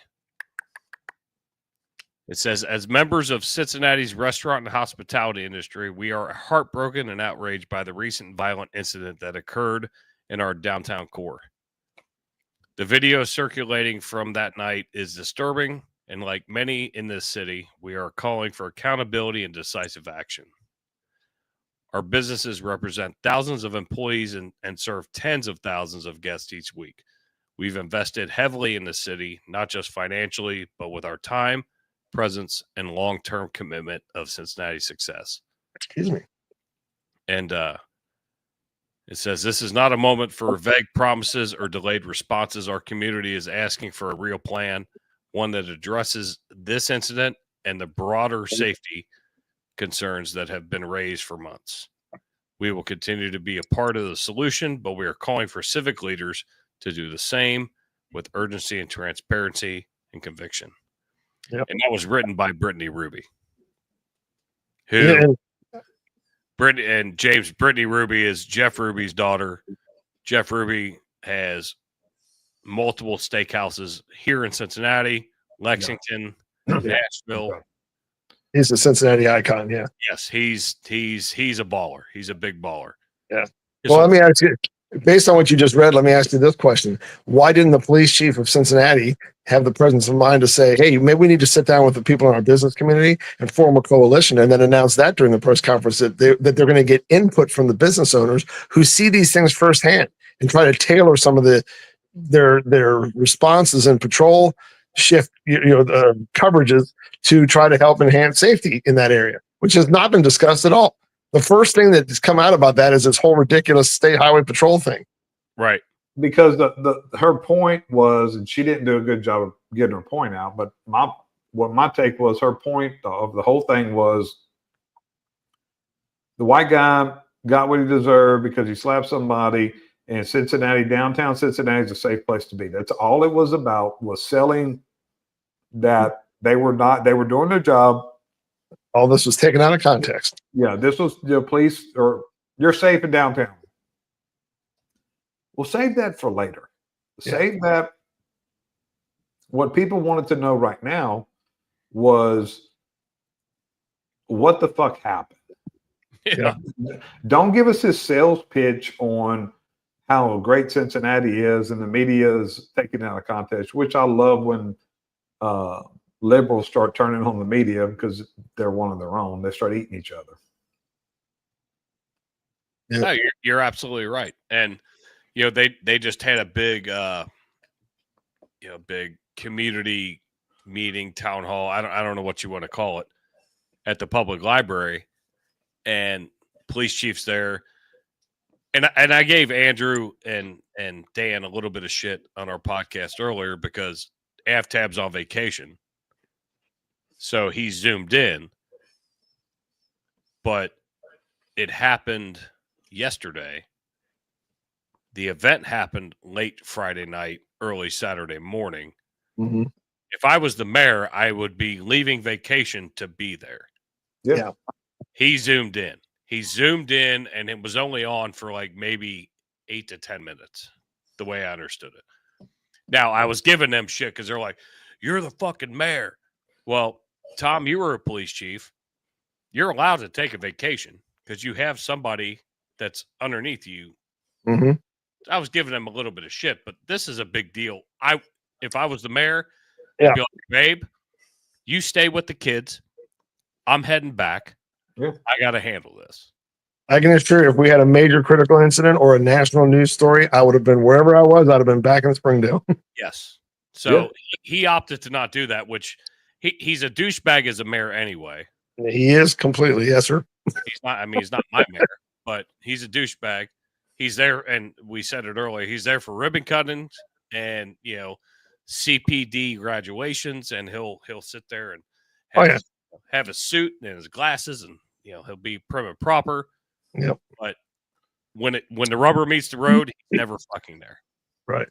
It says, as members of Cincinnati's restaurant and hospitality industry, we are heartbroken and outraged by the recent violent incident that occurred in our downtown core. The video circulating from that night is disturbing, and like many in this city, we are calling for accountability and decisive action. Our businesses represent thousands of employees and serve tens of thousands of guests each week. We've invested heavily in the city, not just financially, but with our time, presence, and long-term commitment of Cincinnati's success. Excuse me. And it says, this is not a moment for vague promises or delayed responses. Our community is asking for a real plan, one that addresses this incident and the broader safety concerns that have been raised for months. We will continue to be a part of the solution, but we are calling for civic leaders to do the same with urgency and transparency and conviction. Yep. And that was written by Brittany Ruby, who Brittany Ruby is Jeff Ruby's daughter. Jeff Ruby has multiple steakhouses here in Cincinnati, Lexington, Nashville. He's a Cincinnati icon. Yeah. Yes, he's a baller. He's a big baller. Yeah. Well, let me ask you, based on what you just read, let me ask you this question. Why didn't the police chief of Cincinnati have the presence of mind to say, hey, maybe we need to sit down with the people in our business community and form a coalition, and then announce that during the press conference that they're going to get input from the business owners who see these things firsthand and try to tailor some of their responses and patrol shift, the coverages to try to help enhance safety in that area, which has not been discussed at all. The first thing that's come out about that is this whole ridiculous state highway patrol thing. Right. Because her point was, and she didn't do a good job of getting her point out, but my take was, her point of the whole thing was the white guy got what he deserved because he slapped somebody, and downtown Cincinnati is a safe place to be. That's all it was about, was selling that they were doing their job. All this was taken out of context. Yeah, this was the police, or you're safe in downtown. We'll save that for later. Yeah. Save that. What people wanted to know right now was what the fuck happened. Yeah. Don't give us this sales pitch on how great Cincinnati is and the media is taking it out of context, which I love when liberals start turning on the media because they're one of their own. They start eating each other. Yeah. No, you're absolutely right. And they just had a big big community meeting, town hall. I don't know what you want to call it, at the public library, and police chiefs there. And I gave Andrew and Dan a little bit of shit on our podcast earlier because Aftab's on vacation. So he zoomed in, but it happened yesterday. The event happened late Friday night, early Saturday morning. Mm-hmm. If I was the mayor, I would be leaving vacation to be there. Yeah. He zoomed in. And it was only on for like maybe 8 to 10 minutes, the way I understood it. Now, I was giving them shit because they're like, "You're the fucking mayor." Well, Tom, you were a police chief. You're allowed to take a vacation because you have somebody that's underneath you. Mm-hmm. I was giving them a little bit of shit, but this is a big deal. If I was the mayor, Yeah. I'd be like, "Babe, you stay with the kids. I'm heading back. Yeah. I got to handle this." I can assure you, if we had a major critical incident or a national news story, I would have been wherever I was. I'd have been back in Springdale. Yes. So he opted to not do that, which he's a douchebag as a mayor anyway. He is completely, yes, sir. He's not. I mean, he's not my mayor, but he's a douchebag. He's there, and we said it earlier. He's there for ribbon cuttings and CPD graduations, and he'll sit there and have a suit and his glasses, and he'll be prim and proper. Yep. But when the rubber meets the road, he's never fucking there. Right.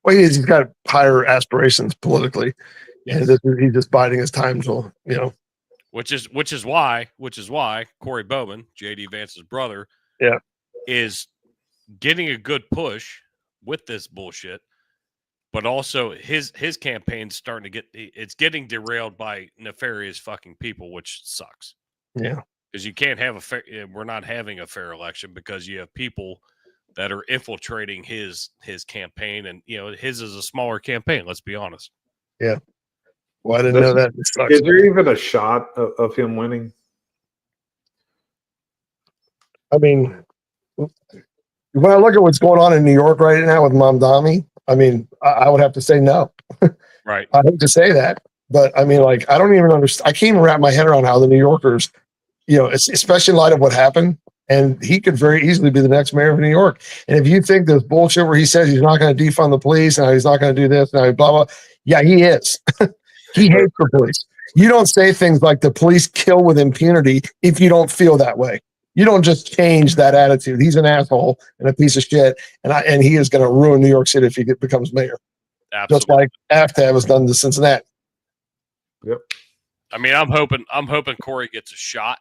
Well, he's got higher aspirations politically, and he's just biding his time till Which is why Corey Bowman, JD Vance's brother, is getting a good push with this bullshit, but also his campaign's starting to it's getting derailed by nefarious fucking people, which sucks. Yeah. Because you can't have we're not having a fair election because you have people that are infiltrating his campaign, and his is a smaller campaign. Let's be honest. Yeah. Well, I didn't know that. It sucks. Is there even a shot of him winning? I mean, when I look at what's going on in New York right now with Mamdani, I mean, I would have to say no. Right. I hate to say that, but I mean, like, I don't even understand. I can't even wrap my head around how the New Yorkers, especially in light of what happened, and he could very easily be the next mayor of New York. And if you think this bullshit where he says he's not going to defund the police and he's not going to do this and blah, blah, yeah, he is. He hates the police. You don't say things like the police kill with impunity if you don't feel that way. You don't just change that attitude. He's an asshole and a piece of shit, and he is going to ruin New York City if he becomes mayor. Absolutely. Just like AFTAB has done to Cincinnati. Yep. I mean, I'm hoping Corey gets a shot,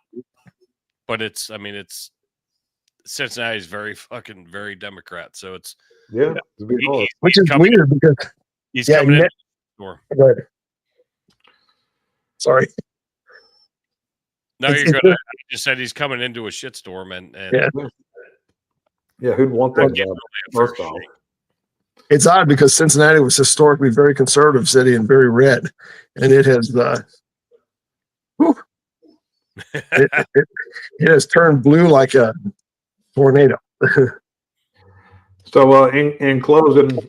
but it's Cincinnati's very Democrat, so it's which is weird because he's coming in. Go ahead. Sorry. No, you're good. I just said he's coming into a shitstorm, and who'd want that job? First off, it's odd because Cincinnati was historically a very conservative city and very red, and it has it has turned blue like a tornado. So, in closing,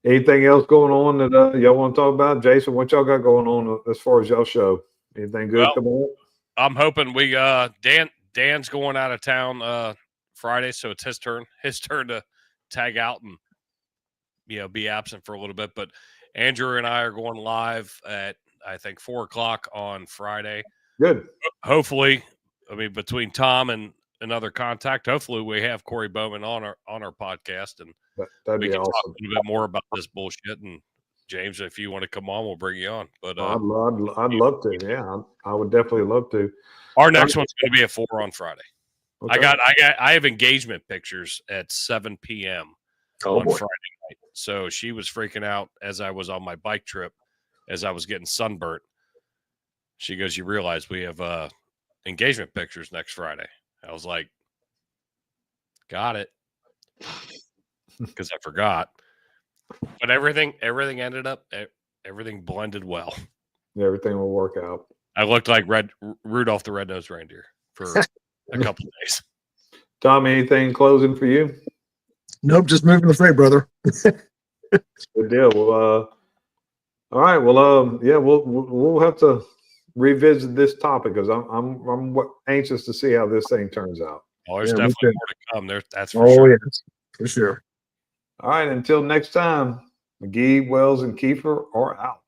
anything else going on that y'all want to talk about? Jason, what y'all got going on as far as y'all show? Anything good coming up? I'm hoping we Dan's going out of town Friday, so it's his turn to tag out and be absent for a little bit. But Andrew and I are going live at I think 4:00 on Friday. Good. Hopefully, I mean between Tom and another contact, hopefully we have Corey Bowman on our podcast, and that'd be awesome. Talk a little bit more about this bullshit. And James, if you want to come on, we'll bring you on. But I'd love to. Yeah, I would definitely love to. Our next one's going to be at 4 on Friday. Okay. I have engagement pictures at 7 p.m. on Friday night. So she was freaking out as I was on my bike trip, as I was getting sunburnt. She goes, "You realize we have engagement pictures next Friday?" I was like, "Got it," because I forgot. But everything ended up, everything blended well. Yeah, everything will work out. I looked like Rudolph the Red-Nosed Reindeer for a couple of days. Tom, anything closing for you? Nope, just moving the freight, brother. Good deal. Well, all right. Well, yeah, we'll have to revisit this topic because I'm anxious to see how this thing turns out. Oh, there's definitely more to come there. That's for sure. Oh, yes, for sure. All right. Until next time, McGee, Wells, and Kiefer are out.